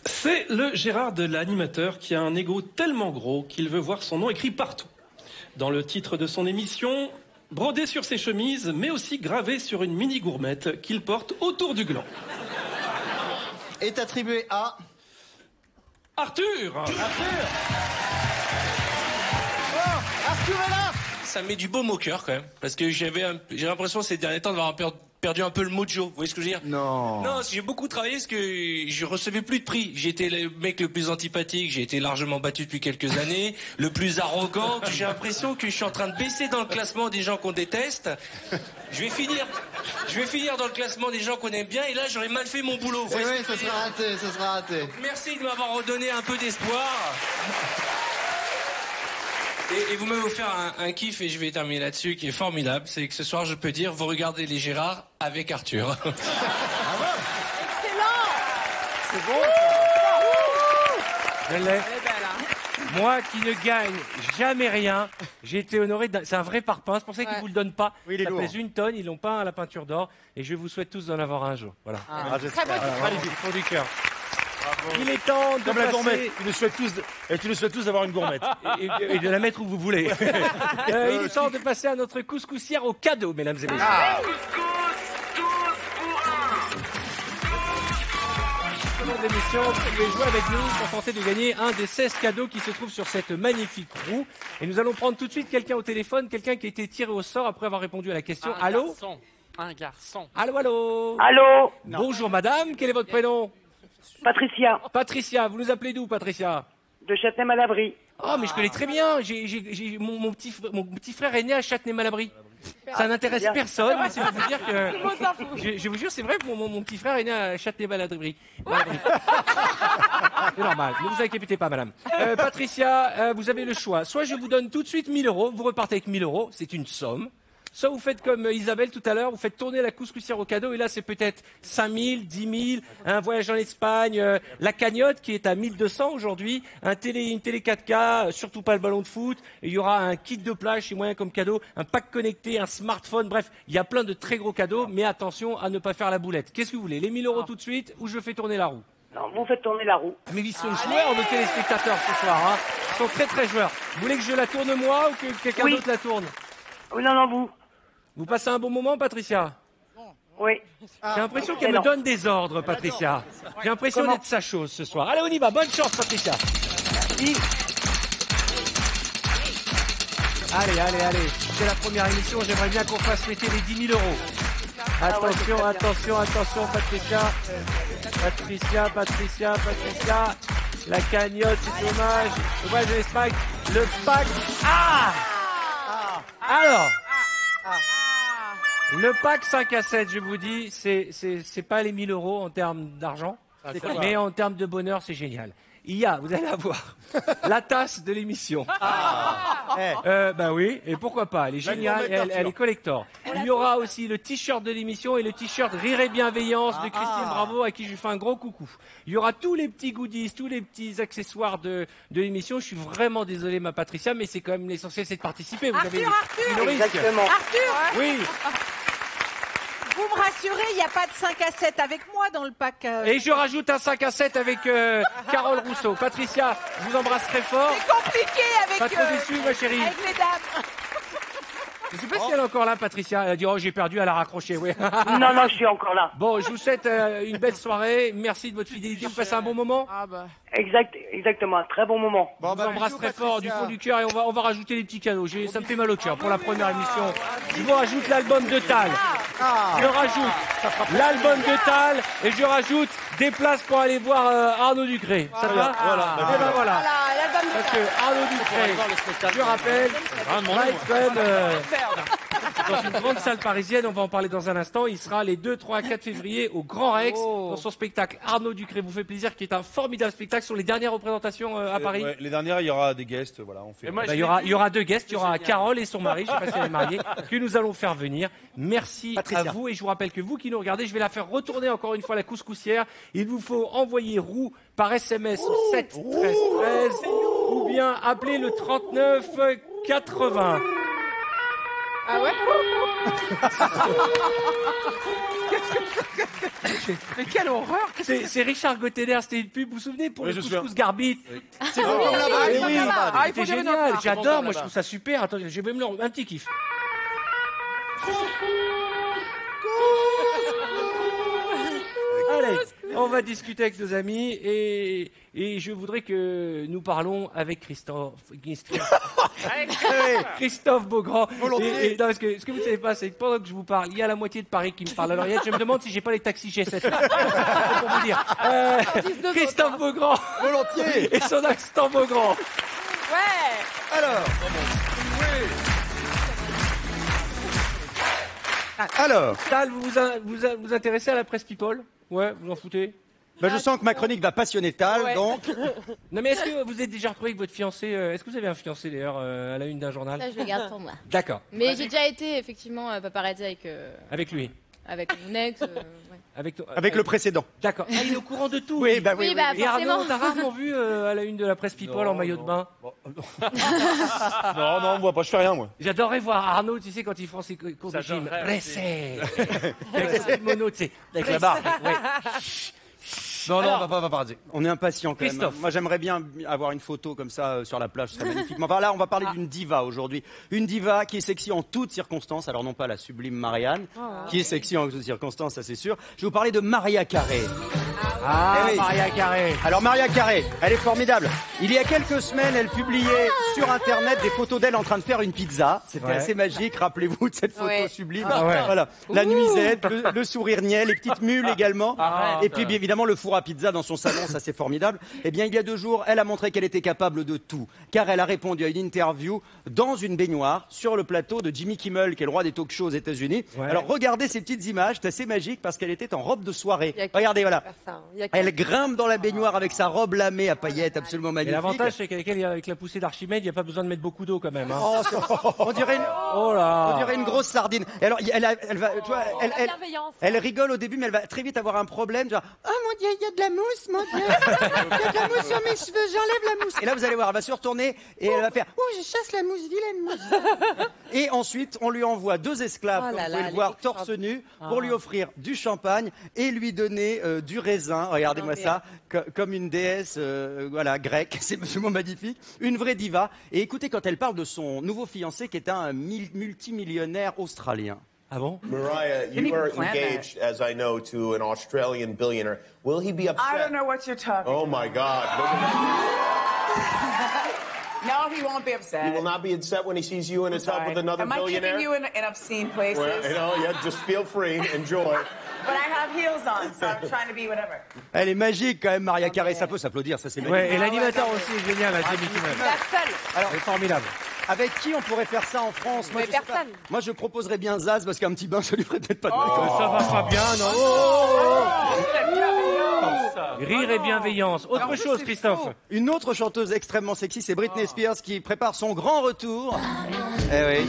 C'est le Gérard de l'animateur qui a un ego tellement gros qu'il veut voir son nom écrit partout. Dans le titre de son émission, brodé sur ses chemises, mais aussi gravé sur une mini gourmette qu'il porte autour du gland. Est attribué à... Arthur. Arthur est là. Ça me met du baume au cœur quand même, parce que j'ai l'impression ces derniers temps d'avoir perdu un peu le mojo. Vous voyez ce que je veux dire? Non. Non, j'ai beaucoup travaillé parce que je recevais plus de prix. J'étais le mec le plus antipathique, j'ai été largement battu depuis quelques années, le plus arrogant. J'ai l'impression que je suis en train de baisser dans le classement des gens qu'on déteste. Je vais finir dans le classement des gens qu'on aime bien, et là j'aurais mal fait mon boulot. Oui, ça sera raté. Merci de m'avoir redonné un peu d'espoir. Et vous m'avez offert un kiff, et je vais terminer là-dessus, qui est formidable. C'est que ce soir, je peux dire, vous regardez les Gérards avec Arthur. Excellent. C'est bon. Elle est. Moi qui ne gagne jamais rien, j'ai été honoré. C'est un vrai parpaing. C'est pour ça qu'ils ne vous le donnent pas. Oui, il est ça lourd. pèse 1 tonne. Ils l'ont peint à la peinture d'or. Et je vous souhaite tous d'en avoir un jour. Voilà. Très beau. Magnifique, pour du cœur. Il est temps de Comme la passer... gourmette. Tu nous souhaites tous d'avoir une gourmette. et de la mettre où vous voulez. Il est temps de passer à notre couscoussière au cadeau, mesdames et messieurs. De l'émission, vous pouvez jouer avec nous pour tenter de gagner un des 16 cadeaux qui se trouvent sur cette magnifique roue. Et nous allons prendre tout de suite quelqu'un au téléphone, quelqu'un qui a été tiré au sort après avoir répondu à la question. Allô? Un garçon. Allô? Allô? Bonjour madame, quel est votre prénom? Patricia. Patricia, vous nous appelez d'où, Patricia? De Châtenay-Malabry. Oh, mais je connais très bien. Mon petit frère est né à Châtenay-Malabry. Ça n'intéresse personne, mais c'est pour vous dire que... Je vous jure, c'est vrai, mon petit frère est né à Châtenay-Malabry. C'est normal, ne vous inquiétez pas, madame. Patricia, vous avez le choix. Soit je vous donne tout de suite 1 000 €, vous repartez avec 1 000 €, c'est une somme. Soit vous faites comme Isabelle tout à l'heure, vous faites tourner la couscoussière au cadeau, et là c'est peut-être 5 000, 10 000, un voyage en Espagne, la cagnotte qui est à 1 200 aujourd'hui, une télé 4K, surtout pas le ballon de foot, et il y aura un kit de plage chez moyen comme cadeau, un pack connecté, un smartphone, bref, il y a plein de très gros cadeaux, mais attention à ne pas faire la boulette. Qu'est-ce que vous voulez, les 1 000 € tout de suite, ou je fais tourner la roue? Non, vous faites tourner la roue. Mais ils sont joueurs, nos téléspectateurs, ce soir, hein. Ils sont très très joueurs. Vous voulez que je la tourne moi, ou que quelqu'un d'autre la tourne? Oui, non, vous. Vous passez un bon moment, Patricia? Oui. J'ai l'impression qu'elle me donne des ordres, Patricia. J'ai l'impression d'être sa chose ce soir. Allez, on y va. Bonne chance, Patricia. Allez. C'est la première émission. J'aimerais bien qu'on fasse fêter les 10 000 €. Attention, Patricia. La cagnotte, c'est dommage. Le voyage en Espagne. Le pack. Alors. Le pack 5 à 7, je vous dis, c'est pas les 1000 € en termes d'argent, mais en termes de bonheur, c'est génial. Vous allez avoir la tasse de l'émission. Bah oui, et pourquoi pas, elle est géniale, elle est collector. Il y aura aussi le t-shirt de l'émission et le t-shirt Rire et Bienveillance de Christine Bravo, à qui je lui fais un gros coucou. Il y aura tous les petits goodies, tous les petits accessoires de l'émission. Je suis vraiment désolé, ma Patricia, mais c'est quand même l'essentiel, c'est de participer. Vous avez Arthur, Exactement. Arthur, Oui. vous me rassurez, il n'y a pas de 5 à 7 avec moi dans le pack. Et je rajoute un 5 à 7 avec Carole Rousseau. Patricia, je vous embrasse très fort. C'est compliqué avec, Pas trop déçu, ma chérie. avec les dames. Je sais pas si elle est encore là, Patricia. Elle a dit, oh, j'ai perdu, elle a raccroché. Oui. Non, je suis encore là. Bon, je vous souhaite une belle soirée. Merci de votre fidélité. Vous passez un bon moment. Exactement, un très bon moment. Je vous embrasse très fort du fond du cœur et on va rajouter des petits cadeaux. Ça me fait mal au cœur pour la première émission. Je vous rajoute l'album de Tal. Je rajoute l'album de Tal et je rajoute des places pour aller voir Arnaud Ducré. Ça te va? Voilà. Et ben voilà. Parce que Arnaud Ducré, je rappelle, va être quand même dans une grande salle parisienne. On va en parler dans un instant. Il sera les 2, 3, 4 février au Grand Rex dans son spectacle Arnaud Ducré vous fait plaisir, qui est un formidable spectacle. Sur les dernières représentations à Paris. Ouais, les dernières, il y aura des guests. Voilà, on fait. Il y aura 2 guests. Il y aura Carole et son mari, je ne sais pas si elle est mariée, que nous allons faire venir. Merci Patricia. à vous. Et je vous rappelle que vous qui nous regardez, je vais la faire retourner encore une fois la couscoussière. Il vous faut envoyer roux par SMS au 7 13 13 ou bien appeler le 39 80. Ah ouais? Mais quelle horreur! C'est Richard Gottener, c'était une pub, vous vous souvenez, pour le couscous Garbit. C'est Ah, comme là-bas, oui, comme là-bas. Ah, il faut c'était dire une génial, autre. j'adore, moi je trouve ça super. Attendez, je vais me un petit kiff. Allez, on va discuter avec nos amis et je voudrais que nous parlons avec Christophe Beaugrand. Et non, parce que ce que vous ne savez pas, c'est que pendant que je vous parle, il y a la moitié de Paris qui me parle à l'oreillette. Je me demande si j'ai pas les taxis G7. C'est pour vous dire. Christophe Beaugrand. Volontiers. Et son accent Beaugrand. Ouais. Alors, Tal, vous intéressez à la presse people? Ouais, vous en foutez? je sens que ma chronique va passionner Tal, donc. Non, mais est-ce que vous êtes déjà retrouvé avec votre fiancé? Est-ce que vous avez un fiancé d'ailleurs à la une d'un journal? Ça, je le garde pour moi. D'accord. Mais j'ai déjà été effectivement paparazzi Avec lui. avec mon ex. Ouais. Avec le précédent. D'accord. Ah, il est au courant de tout. Oui, bah oui. Oui, bah Et Arnaud, forcément. t'as rarement vu à la une de la presse people en maillot de bain? Non, on voit pas, je fais rien, moi. J'adorerais voir Arnaud, tu sais, quand ils font ses cours de gym. Pressé. Avec son kimono, tu sais. Avec la barbe. Ouais. Non, on va pas dire. On est impatient quand même. Christophe. Moi, j'aimerais bien avoir une photo comme ça sur la plage, ce serait magnifique. Mais enfin, là, on va parler d'une diva aujourd'hui. Une diva qui est sexy en toutes circonstances. Alors, non pas la sublime Marianne, qui est sexy en toutes circonstances, ça c'est sûr. Je vais vous parler de Maria Carré. Eh oui. Maria Carré. Alors, Maria Carré, elle est formidable. Il y a quelques semaines, elle publiait sur Internet des photos d'elle en train de faire une pizza. C'était assez magique. Rappelez-vous de cette photo sublime. Voilà. La nuisette, le sourire niais, les petites mules également. Et puis, bien évidemment, le four à pizza dans son salon, ça c'est formidable. Eh bien, il y a 2 jours, elle a montré qu'elle était capable de tout, car elle a répondu à une interview dans une baignoire sur le plateau de Jimmy Kimmel, qui est le roi des talk-shows aux États-Unis. Ouais. Alors, regardez ces petites images, c'est assez magique parce qu'elle était en robe de soirée. Regardez, voilà. Elle grimpe dans la baignoire avec sa robe lamée à paillettes, absolument Et magnifique. l'avantage, c'est qu'avec la poussée d'Archimède, il n'y a pas besoin de mettre beaucoup d'eau quand même. Hein. On dirait une grosse sardine. Et alors, elle va, tu vois, elle rigole au début, mais elle va très vite avoir un problème. Genre, oh mon Dieu, il y a de la mousse, mon Dieu. Il y a de la mousse sur mes cheveux, j'enlève la mousse. Et là, vous allez voir, elle va se retourner et elle va faire, oh, je chasse la mousse, vilaine mousse. Et ensuite, on lui envoie 2 esclaves, comme vous pouvez le voir, torse nu, pour lui offrir du champagne et lui donner du raisin. Regardez-moi ça, comme une déesse, voilà, grecque. C'est absolument magnifique. Une vraie diva. Et écoutez, quand elle parle de son nouveau fiancé, qui est un multimillionnaire australien. Ah bon? Mariah, you are engaged, as I know, to an Australian billionaire. Will he be upset? I don't know what you're talking Oh my God. No, he won't be upset. He will not be upset when he sees you in a tub with another Am billionaire? I keeping you in obscene places? Well, you know, yeah, just feel free, enjoy. But I have heels on, so I'm trying to be whatever. Elle est magique quand même, Maria Carré. Ça peut s'applaudir, ça c'est magnifique. Ouais, et l'animateur aussi est génial, Jimmy Kimmel. La seule. Alors, c'est formidable. Avec qui on pourrait faire ça en France? Moi, Mais je sais personne. pas. Moi, je proposerais bien Zaz parce qu'un petit bain, ça lui ferait peut-être pas de mal. Ça va pas bien, non. Rire et bienveillance. Autre chose, Christophe. Une autre chanteuse extrêmement sexy, c'est Britney Spears qui prépare son grand retour. Eh oui.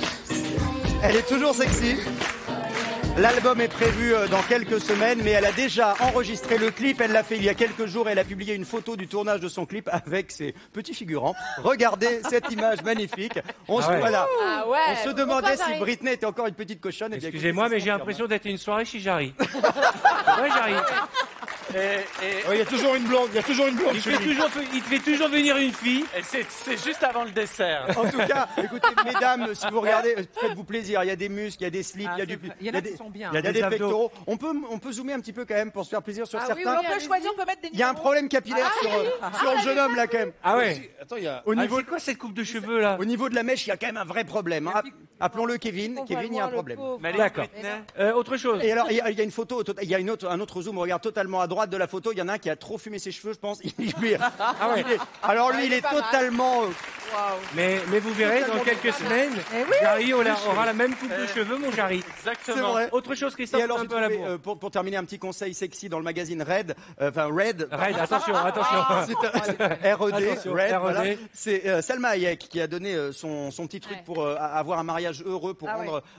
Elle est toujours sexy. L'album est prévu dans quelques semaines, mais elle a déjà enregistré le clip. Elle l'a fait il y a quelques jours. Elle a publié une photo du tournage de son clip avec ses petits figurants. Regardez cette image magnifique. On se demandait si Britney était encore une petite cochonne. Excusez-moi, mais j'ai l'impression d'être une soirée chez Jarry. Ouais, Jarry. Il y a toujours une blonde, Il te fait toujours venir une fille. Et c'est juste avant le dessert. En tout cas, écoutez, mesdames, si vous regardez, faites-vous plaisir. Il y a des muscles, il y a des slips, il y a du. Il y en a qui sont bien. Il y a des pectoraux. On peut zoomer un petit peu quand même pour se faire plaisir sur certains. On peut choisir, on peut mettre des Il y a un problème capillaire sur le jeune homme là quand même. Ah ouais. Attends, il y a. C'est quoi cette coupe de cheveux là? Au niveau de la mèche, il y a quand même un vrai problème. Hein. Appelons-le Kevin. Kevin, il y a un problème. D'accord. Autre chose. Et alors, il y a une photo, il y a un autre zoom. On regarde totalement à droite de la photo. Il y en a un qui a trop fumé ses cheveux, je pense. Alors lui, il est totalement. Mais vous verrez, dans quelques semaines, Jarry aura la même coupe de cheveux, mon Jarry. C'est vrai. Autre chose, Christophe, Et alors, un peu à la bourre. pour terminer, un petit conseil sexy dans le magazine Red. Red, attention. R.E.D. Red. R.E.D. Voilà. C'est Salma Hayek qui a donné son petit truc pour avoir un mariage heureux, pour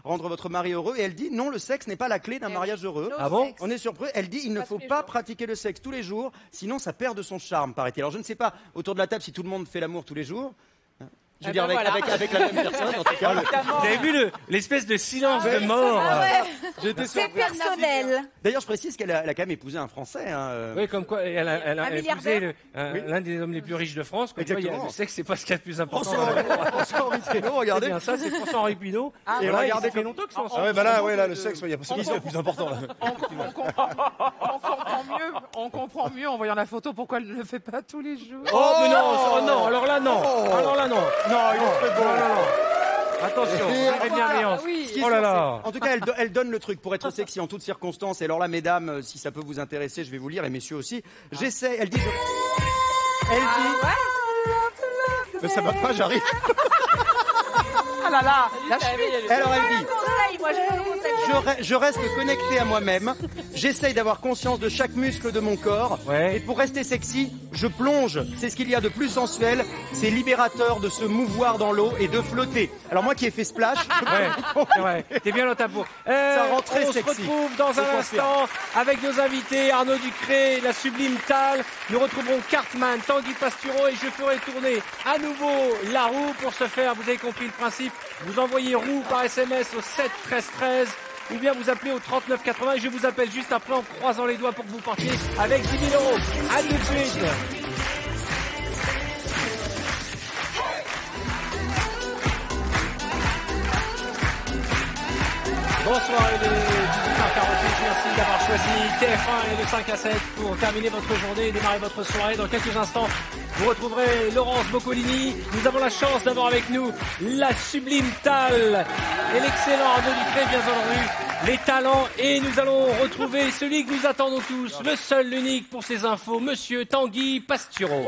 rendre votre mari heureux. Et elle dit non, le sexe n'est pas la clé d'un mariage heureux. Ah bon? On est surpris. Elle dit il ne faut pas pratiquer le sexe tous les jours, sinon ça perd de son charme, paraît-il. Alors je ne sais pas autour de la table si tout le monde fait l'amour tous les jours. Je veux dire avec la même personne, en tout cas. Vous avez vu l'espèce de silence de mort? C'est personnel. D'ailleurs, je précise qu'elle a quand même épousé un Français. Hein. Oui, comme quoi, elle a épousé milliardaire. l'un des hommes les plus riches de France. Comme quoi, le sexe, c'est pas ce qu'il y a de plus important. François-Henri Pinault, regardez. C'est bien ça, c'est François-Henri Pinault. Et regardez, ça fait longtemps que c'est ensemble. Ah ouais, là, le sexe, il y a pas ce qui est le plus important. Là. On comprend mieux en voyant la photo pourquoi elle ne le fait pas tous les jours. Oh, mais non, alors là, non. Non, il est très beau. Non. Attention, très bienveillance. Oh là là. En tout cas, elle donne le truc pour être sexy en toutes circonstances. Et alors là, mesdames, si ça peut vous intéresser, je vais vous lire, et messieurs aussi. J'essaie, elle dit... Mais ça va pas, j'arrive. Ah là là, la cheville. Alors elle dit... Je reste connecté à moi-même, j'essaye d'avoir conscience de chaque muscle de mon corps, et pour rester sexy, je plonge. C'est ce qu'il y a de plus sensuel, c'est libérateur de se mouvoir dans l'eau et de flotter. Alors moi qui ai fait splash, t'es bien dans ta peau. Ça rend très on sexy. se retrouve dans un instant avec nos invités, Arnaud Ducré, la Sublime Tal. Nous retrouverons Cartman, Tanguy Pastureau, et je ferai tourner à nouveau la roue. Pour ce faire, vous avez compris le principe, vous envoyez roue par SMS au 7 13 13. Ou bien vous appelez au 39 80 et je vous appelle juste après en croisant les doigts pour que vous partiez avec 10 000 euros. À tout de suite. Bonsoir, il est 18h48. Merci d'avoir choisi TF1 et le 5 à 7 pour terminer votre journée et démarrer votre soirée. Dans quelques instants, vous retrouverez Laurence Boccolini. Nous avons la chance d'avoir avec nous la Sublime Tal et l'excellent Arnaud Ducré, bien entendu, les talents. Et nous allons retrouver celui que nous attendons tous, le seul, l'unique pour ces infos, monsieur Tanguy Pastureau.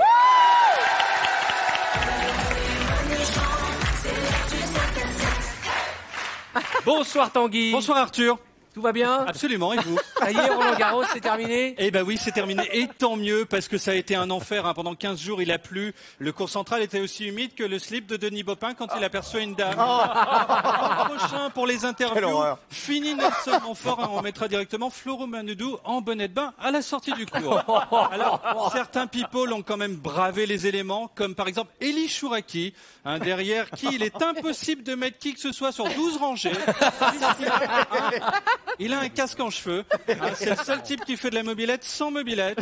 Bonsoir Tanguy. Bonsoir Arthur. Tout va bien? Absolument, et vous? Ça y est, Roland Garros, c'est terminé? Eh ben oui, c'est terminé. Et tant mieux, parce que ça a été un enfer. Hein. Pendant 15 jours, il a plu. Le court central était aussi humide que le slip de Denis Baupin quand il aperçoit une dame. Prochain pour les interviews. Fini Nelson Montfort. Hein, on mettra directement Floro Manodou en bonnet de bain à la sortie du cours. Alors, certains people ont quand même bravé les éléments, comme par exemple Elie Chouraki, hein, derrière qui il est impossible de mettre qui que ce soit sur 12 rangées. Il a un casque en cheveux. Hein, c'est le seul type qui fait de la mobilette sans mobilette.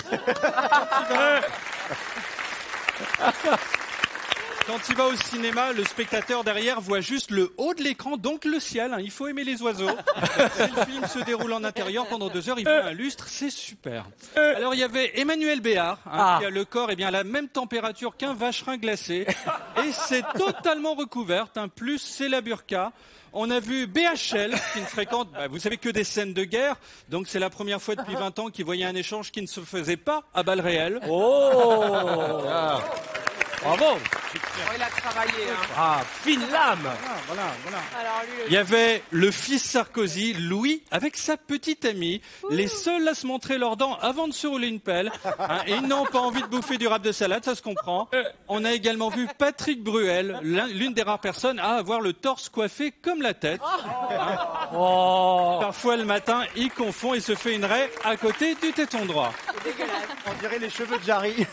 Quand il va au cinéma, le spectateur derrière voit juste le haut de l'écran, donc le ciel. Hein, il faut aimer les oiseaux. Si le film se déroule en intérieur pendant 2 heures, il fait un lustre, c'est super. Alors il y avait Emmanuel Béard, hein, qui a le corps à la même température qu'un vacherin glacé. Et c'est totalement recouverte. Hein, plus c'est la burqa. On a vu BHL, qui ne fréquente, vous savez, que des scènes de guerre. Donc c'est la première fois depuis 20 ans qu'il voyait un échange qui ne se faisait pas à balles réelles. Oh. Bravo. Oh, il a travaillé. Hein. Ah, fine lame. Voilà. Alors, lui, Il y avait le fils Sarkozy, Louis, avec sa petite amie, les seuls à se montrer leurs dents avant de se rouler une pelle. Hein, et ils n'ont pas envie de bouffer du râpe de salade, ça se comprend. On a également vu Patrick Bruel, l'une des rares personnes à avoir le torse coiffé comme la tête. Hein. Parfois le matin, il confond et se fait une raie à côté du téton droit. On dirait les cheveux de Jarry.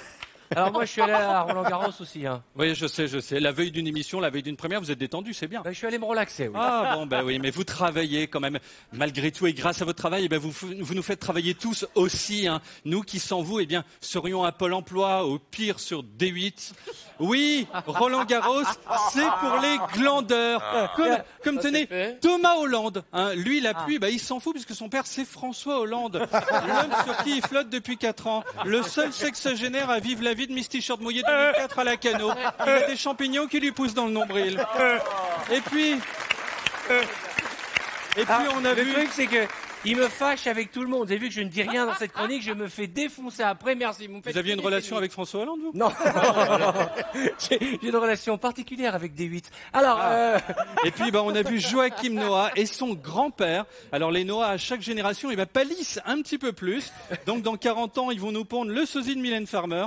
Alors moi, je suis allé à Roland-Garros aussi. Hein. Oui, je sais. La veille d'une émission, la veille d'une première, vous êtes détendu, c'est bien. Je suis allé me relaxer, oui. Ah bon, oui, mais vous travaillez quand même. Malgré tout, et grâce à votre travail, vous nous faites travailler tous aussi. Hein. Nous qui, sans vous, serions à Pôle emploi, au pire sur D8. Oui, Roland-Garros, c'est pour les glandeurs. Comme tenez, Thomas Hollande. Hein, lui, la pluie, il s'en fout puisque son père, c'est François Hollande. L'homme sur qui il flotte depuis 4 ans. Le seul sexagénaire à vivre la vie de Miss T-shirt mouillé 2004 à la Cano. Il a des champignons qui lui poussent dans le nombril. Et puis on a vu... Le truc, c'est que il me fâche avec tout le monde. Vous avez vu que je ne dis rien dans cette chronique, je me fais défoncer après. Merci. Vous aviez une relation avec François Hollande, vous? Non. J'ai une relation particulière avec D8. Alors. Et puis, on a vu Joachim Noah et son grand-père. Alors, les Noah, à chaque génération, pâlissent un petit peu plus. Donc, dans 40 ans, ils vont nous pondre le sosie de Mylène Farmer.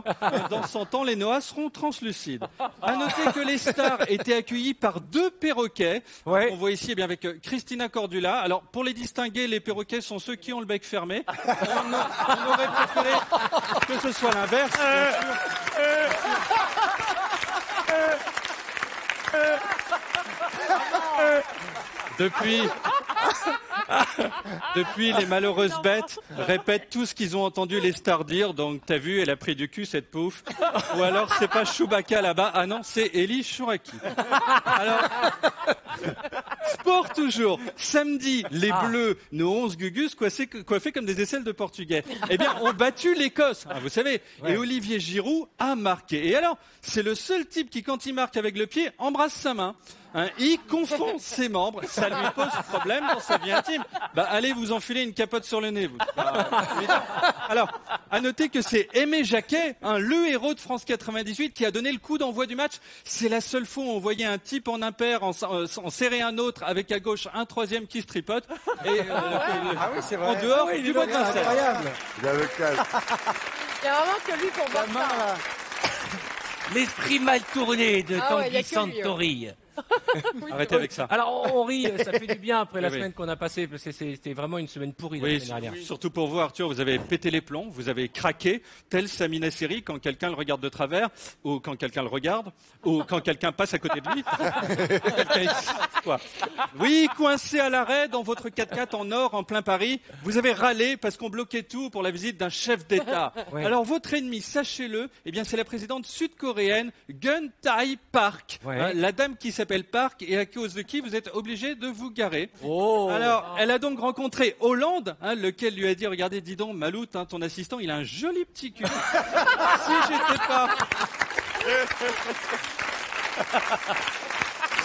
Dans 100 ans, les Noah seront translucides. À noter que les stars étaient accueillis par 2 perroquets. Ouais. On voit ici, avec Christina Cordula. Alors, pour les distinguer, les perroquets sont ceux qui ont le bec fermé. On aurait préféré que ce soit l'inverse. Depuis, les malheureuses bêtes répètent tout ce qu'ils ont entendu les stars dire. Donc, t'as vu, elle a pris du cul, cette pouffe. Ou alors, c'est pas Chewbacca là-bas. Ah non, c'est Elie Chouraki. Alors, sport toujours. Samedi, les Bleus, nos 11 gugus, coiffés comme des aisselles de Portugais, ont battu l'Écosse. Vous savez. Ouais. Et Olivier Giroud a marqué. Et alors, c'est le seul type qui, quand il marque avec le pied, embrasse sa main. Hein, il confond ses membres, ça lui pose problème dans sa vie intime. Allez vous enfiler une capote sur le nez, vous. Alors, à noter que c'est Aimé Jacquet, le héros de France 98, qui a donné le coup d'envoi du match. C'est la seule fois où on voyait un type en impair en serrer un autre avec à gauche un troisième qui se tripote. Et c'est vrai. En dehors du vote d'un cercle. Incroyable. Il a le calme. Il y a vraiment que lui qu'on voit ça. L'esprit mal tourné de Tanguy Santori. Arrêtez avec ça. Alors on rit, ça fait du bien après la semaine qu'on a passée, parce que c'était vraiment une semaine pourrie la semaine dernière. Surtout pour vous, Arthur, vous avez pété les plombs, vous avez craqué, tel Samina Seri quand quelqu'un le regarde de travers, ou quand quelqu'un le regarde, ou quand quelqu'un passe à côté de lui. Oui, coincé à l'arrêt dans votre 4x4 en or en plein Paris, vous avez râlé parce qu'on bloquait tout pour la visite d'un chef d'État. Ouais. Alors votre ennemi, sachez-le, c'est la présidente sud-coréenne Gun Tae Park, la dame qui s'appelle Park et à cause de qui vous êtes obligé de vous garer. Alors, elle a donc rencontré Hollande, lequel lui a dit, regardez, dis donc, Maloute, ton assistant, il a un joli petit cul.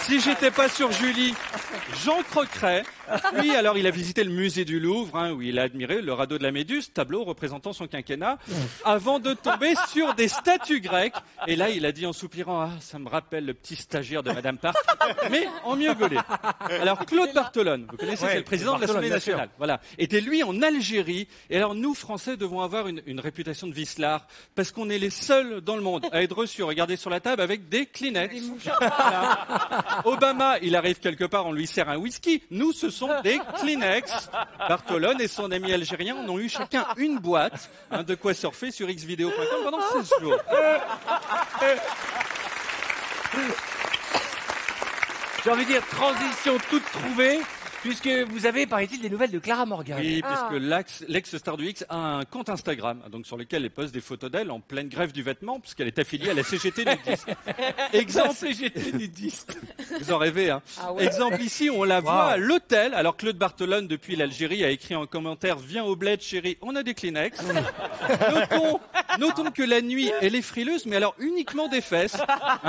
Si j'étais pas sur Julie, j'en croquerais. Lui, alors, il a visité le musée du Louvre, où il a admiré le radeau de la Méduse, tableau représentant son quinquennat, avant de tomber sur des statues grecques. Et là, il a dit en soupirant, ça me rappelle le petit stagiaire de Madame Park, mais en mieux gaulé. Alors, Claude Barthelone, vous connaissez, c'est le président de l'Assemblée nationale, était lui en Algérie. Et alors, nous, Français, devons avoir une réputation de vicelard, parce qu'on est les seuls dans le monde à être reçus, regardez sur la table, avec des Kleenex. Obama, il arrive quelque part, on lui sert un whisky. Nous, ce sont des Kleenex. Barthelone et son ami algérien en ont eu chacun une boîte, de quoi surfer sur xvideo.com pendant 16 jours. J'ai envie de dire, transition toute trouvée, puisque vous avez, paraît-il, des nouvelles de Clara Morgan. Oui, puisque l'ex-star du X a un compte Instagram, donc sur lequel elle poste des photos d'elle en pleine grève du vêtement, puisqu'elle est affiliée à la CGT nudiste. Exemple, CGT nudiste. Vous en rêvez, hein. Exemple ici, on la voit à l'hôtel. Alors Claude Barthelone, depuis l'Algérie, a écrit en commentaire, viens au bled, chérie, on a des Kleenex. Notons que la nuit, elle est frileuse, mais alors uniquement des fesses.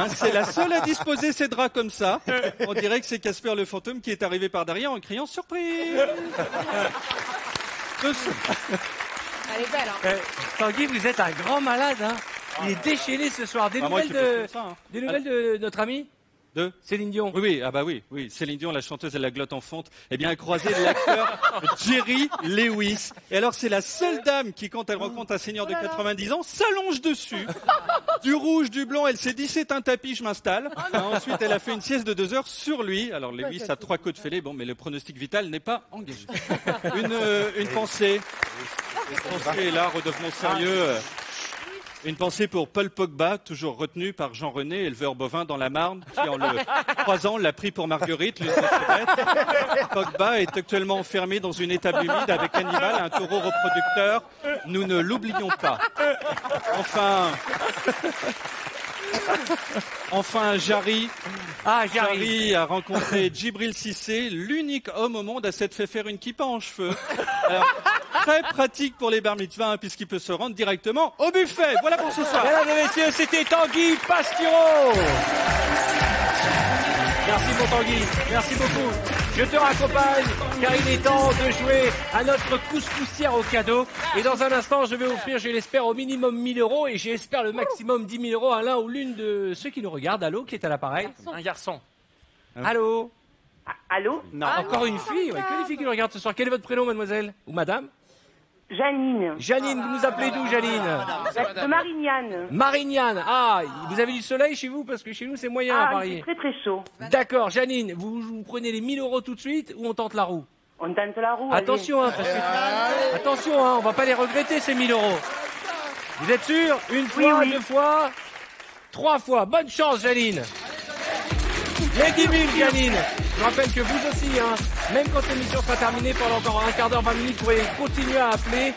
C'est la seule à disposer ses draps comme ça. On dirait que c'est Casper le fantôme qui est arrivé par derrière en criant surprise. Elle est belle, Tanguy, vous êtes un grand malade, Il est déchaîné ce soir. Des Moi nouvelles qui peux faire ça, hein. des nouvelles de notre ami De Céline Dion. Oui, oui. Céline Dion, la chanteuse et la glotte en fonte, eh bien, a croisé l'acteur Jerry Lewis. Et alors, c'est la seule dame qui, quand elle rencontre un seigneur de 90 ans, s'allonge dessus. Du rouge, du blanc, elle s'est dit, c'est un tapis, je m'installe. Ensuite, elle a fait une sieste de 2 heures sur lui. Alors, Lewis a 3 côtes fêlées, bon, mais le pronostic vital n'est pas engagé. Une pensée. Et là, redevenons sérieux. Une pensée pour Paul Pogba, toujours retenu par Jean-René, éleveur bovin dans la Marne, qui en le croisant l'a pris pour Marguerite, l'une de ses bêtes. Pogba est actuellement enfermé dans une étable humide avec Hannibal, un taureau reproducteur. Nous ne l'oublions pas. Enfin, Jarry. Jarry a rencontré Djibril Cissé, l'unique homme au monde à s'être fait faire une kippa en cheveux. Alors, très pratique pour les bar mitzvahs, hein, puisqu'il peut se rendre directement au buffet. Voilà pour ce soir. Mesdames et messieurs, c'était Tanguy Pastureau. Merci mon Tanguy, merci beaucoup. Je te raccompagne car il est temps de jouer à notre couscoussière au cadeau. Et dans un instant, je vais offrir, je l'espère, au minimum 1000 € et j'espère le maximum 10 000 € à l'un ou l'une de ceux qui nous regardent. Allô, qui est à l'appareil? Un garçon. Allô? Allô? Non, encore une fille. Ouais, que les filles qui nous regardent ce soir. Quel est votre prénom, mademoiselle? Ou madame? Janine. Janine, vous nous appelez d'où, Janine? De Marignane. Marignane. Ah, vous avez du soleil chez vous? Parce que chez nous, c'est moyen à parier. C'est très très chaud. D'accord, Janine, vous prenez les 1000 € tout de suite ou on tente la roue? On tente la roue. Attention, hein, parce que... Attention, hein, on va pas les regretter, ces 1000 €. Vous êtes sûr? Une fois, Oui. 2 fois, 3 fois. Bonne chance, Janine. Les 10 000, Janine. Je rappelle que vous aussi, hein, même quand l'émission sera terminée, pendant encore un quart d'heure, 20 minutes, vous pouvez continuer à appeler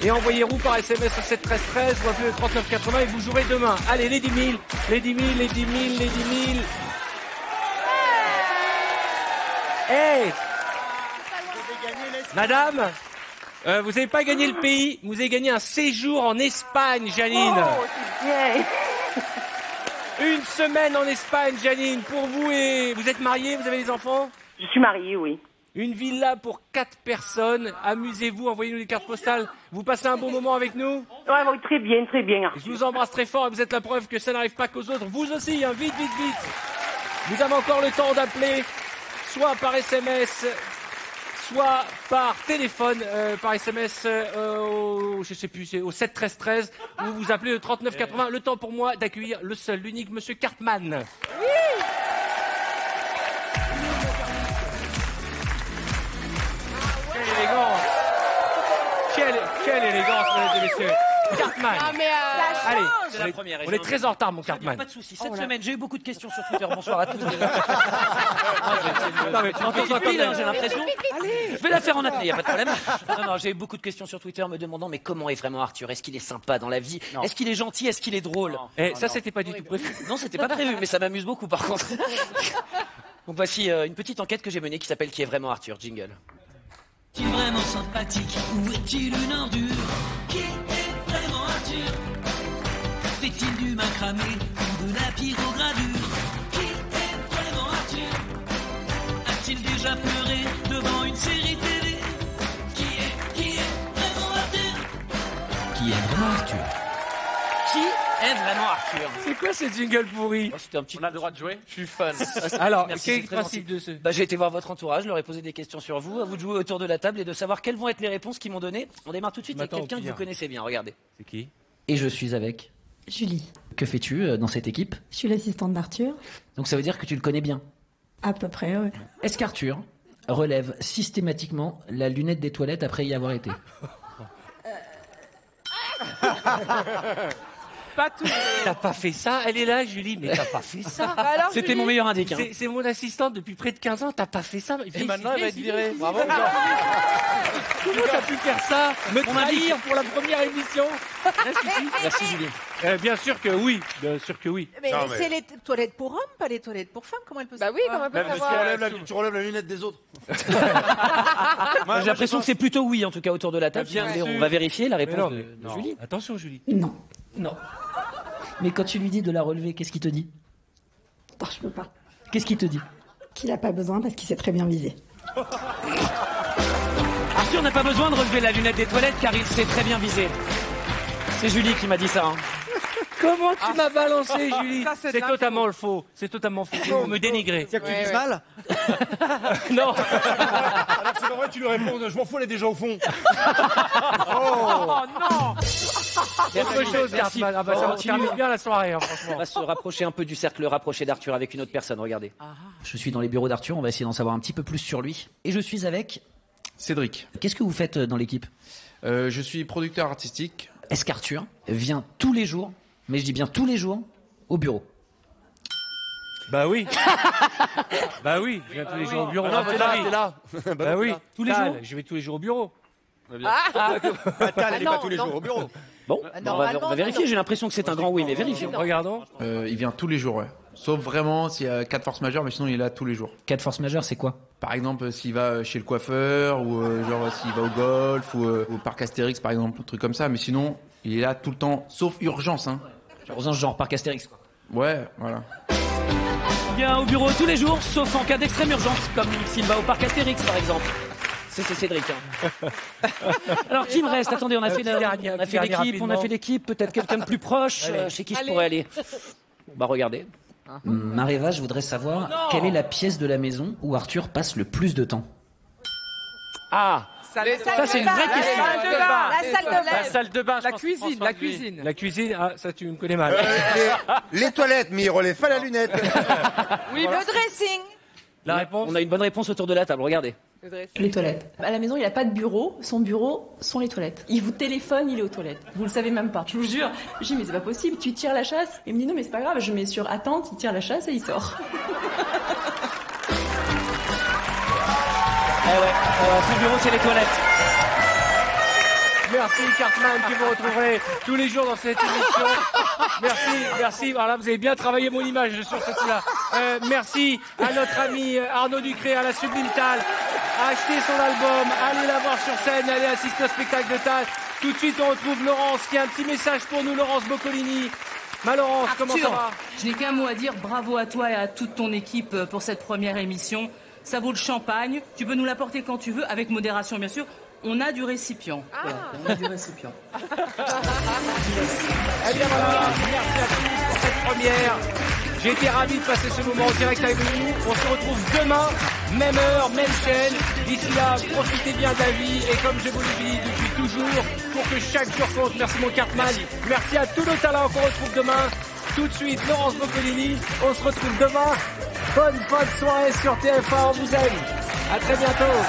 et envoyer roue par SMS au 7 13 13 ou appeler le 39 80 et vous jouerez demain. Allez, les 10 000, les 10 000, les 10 000, les 10 000. Hey! Madame, vous n'avez pas gagné le pays, vous avez gagné un séjour en Espagne, Janine. Oh, c'est bien. Une semaine en Espagne, Janine, pour vous. Et vous êtes mariée, vous avez des enfants? Je suis mariée, oui. Une villa pour 4 personnes. Amusez-vous, envoyez-nous des cartes postales. Vous passez un bon moment avec nous? Ouais, oui, très bien, très bien. Je vous embrasse très fort et vous êtes la preuve que ça n'arrive pas qu'aux autres. Vous aussi, hein, vite, vite, vite. Vous avez encore le temps d'appeler, soit par SMS, soit par téléphone, par SMS, je sais plus, au 7 13 13, ou vous appelez le 39 80. Le temps pour moi d'accueillir le seul, l'unique Monsieur Cartman. Oui. Quelle élégance! Quelle élégance, mesdames et messieurs! Cartman! Ah, mais Allez, C'est la première. on est très en retard, mon Cartman. Pas de soucis. Cette semaine, j'ai eu beaucoup de questions sur Twitter. Bonsoir à tous. Non, mais tu m'entends J'ai l'impression. Je vais la faire en apnée, y a pas de problème. Non, j'ai eu beaucoup de questions sur Twitter me demandant mais comment est vraiment Arthur? Est-ce qu'il est sympa dans la vie? Est-ce qu'il est gentil? Est-ce qu'il est drôle? Et ça, c'était pas du tout prévu. Non, c'était pas prévu, mais ça m'amuse beaucoup par contre. Donc voici une petite enquête que j'ai menée qui s'appelle Qui est vraiment Arthur? Jingle. Est-il vraiment sympathique ou est-il une ordure? Qui est vraiment Arthur? Fait-il du macramé ou de la pyrogravure? Qui est vraiment Arthur? A-t-il déjà pleuré devant une série télé? Qui est vraiment Arthur? Qui est vraiment Arthur? Qui est vraiment Arthur? C'est quoi ce jingle pourri? C'était un petit. On a le droit de jouer? Je suis fan. Alors, Merci, quel est c'est le très principe gentil. de ce? J'ai été voir votre entourage, leur ai posé des questions sur vous, à vous de jouer autour de la table et de savoir quelles vont être les réponses qu'ils m'ont données. On démarre tout de suite avec M'attends au quelqu'un que pire. vous connaissez bien, regardez. C'est qui? Et je suis avec. Julie, Que fais-tu dans cette équipe? je suis l'assistante d'Arthur. Donc ça veut dire que tu le connais bien. À peu près, ouais. Est-ce qu'Arthur relève systématiquement la lunette des toilettes après y avoir été? Pas tout. T'as pas fait ça? Elle est là, Julie, mais t'as pas fait ça? Bah alors, C'était Julie, mon meilleur indice. Hein. C'est mon assistante depuis près de 15 ans, t'as pas fait ça? Et maintenant, elle va être virée. Bravo. Comment t'as pu faire ça? Me trahir pour la première émission? Merci Julie. Bien sûr que oui, bien sûr que oui. Mais, Non, mais- c'est les toilettes pour hommes, pas les toilettes pour femmes. Comment elle peut Bah oui, comment elle peut Même parce savoir? tu relèves la lunette des autres. J'ai l'impression que c'est plutôt oui en tout cas autour de la table. Bien Si vous voulez, sûr. on va vérifier la Mais réponse non, de, mais de non. Julie. Attention, Julie. Non, Non. Mais quand tu lui dis de la relever, qu'est-ce qu'il te dit? non, je peux pas. Qu'est-ce qu'il te dit? Qu'il a pas besoin parce qu'il sait très bien viser. Arthur n'a pas besoin de relever la lunette des toilettes car il sait très bien viser. C'est Julie qui m'a dit ça. Hein. Comment tu m'as balancé, Julie? Ça, c'est C'est de totalement le faux. C'est totalement faux. Pour me dénigrer. C'est que tu dises mal. Non. Alors c'est pas vrai, tu lui réponds, je m'en fous, elle est déjà au fond. Oh non. Autre chose, Cartman. Ah bah, ça termine bien la soirée, hein, On franchement. va se rapprocher un peu du cercle rapproché d'Arthur avec une autre personne, regardez. Je suis dans les bureaux d'Arthur, on va essayer d'en savoir un petit peu plus sur lui. Et je suis avec... Cédric. Qu'est-ce que vous faites dans l'équipe? Je suis producteur artistique. Est-ce qu'Arthur vient tous les jours, mais je dis bien tous les jours, au bureau? Bah oui. Bah oui, je viens tous les jours au bureau. Ah non, t'es là. Bah oui, tous les jours. Je vais tous les jours au bureau. Tal, il est pas tous les jours au bureau. Bon, on va vérifier, j'ai l'impression que c'est un grand oui, mais vérifions. Regardons. Il vient tous les jours, ouais. Sauf vraiment s'il y a 4 forces majeures, mais sinon il est là tous les jours. 4 forces majeures, c'est quoi? Par exemple, s'il va chez le coiffeur, ou genre s'il va au golf, ou au parc Astérix, par exemple, un truc comme ça. Mais sinon, il est là tout le temps, sauf urgence, hein. Urgence genre parc Astérix, quoi. Ouais, voilà. Il vient au bureau tous les jours, sauf en cas d'extrême urgence, comme s'il va au parc Astérix, par exemple. C'est Cédric. Hein. Alors, qui me reste? Attendez, on a fait l'équipe, peut-être quelqu'un de plus proche. Chez qui je pourrais aller? Bah, regardez. Maréva, je voudrais savoir quelle est la pièce de la maison où Arthur passe le plus de temps? Ah, ça c'est une vraie question. La salle de bain. La cuisine. la cuisine, ah, ça tu me connais mal. Les toilettes, Mire, les fais la lunette. Oui, le dressing. La réponse? On a une bonne réponse autour de la table, regardez. Les toilettes. À la maison, il n'a pas de bureau. Son bureau sont les toilettes. Il vous téléphone, il est aux toilettes. Vous le savez même pas. Je vous jure. Je dis, mais c'est pas possible. Tu tires la chasse. Il me dit, non, mais c'est pas grave. Je mets sur attente. Il tire la chasse et il sort. Son bureau, c'est les toilettes. Merci Cartman, que vous retrouverez tous les jours dans cette émission. Merci. Voilà, vous avez bien travaillé mon image sur ce coup-là. Merci à notre ami Arnaud Ducré, à la Sublime Tal. Achetez son album, allez la voir sur scène, allez assister au spectacle de Tal. Tout de suite, on retrouve Laurence qui a un petit message pour nous, Laurence Boccolini. Laurence, comment ça va? Je n'ai qu'un mot à dire, bravo à toi et à toute ton équipe pour cette première émission. Ça vaut le champagne, tu peux nous l'apporter quand tu veux, avec modération bien sûr. On a du récipient. Voilà, on a du récipient. Eh bien voilà, merci à tous pour cette première. J'ai été ravi de passer ce moment en direct avec vous. On se retrouve demain, même heure, même chaîne. D'ici là, profitez bien de la vie. Et comme je vous le dis depuis toujours, pour que chaque jour compte, merci mon Cartman. Merci à tous nos talents qu'on retrouve demain. Tout de suite, Laurence Boccolini. On se retrouve demain. Bonne fin de soirée sur TF1. On vous aime. À très bientôt.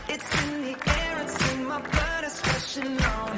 It's in the air, it's in my blood, it's rushing on.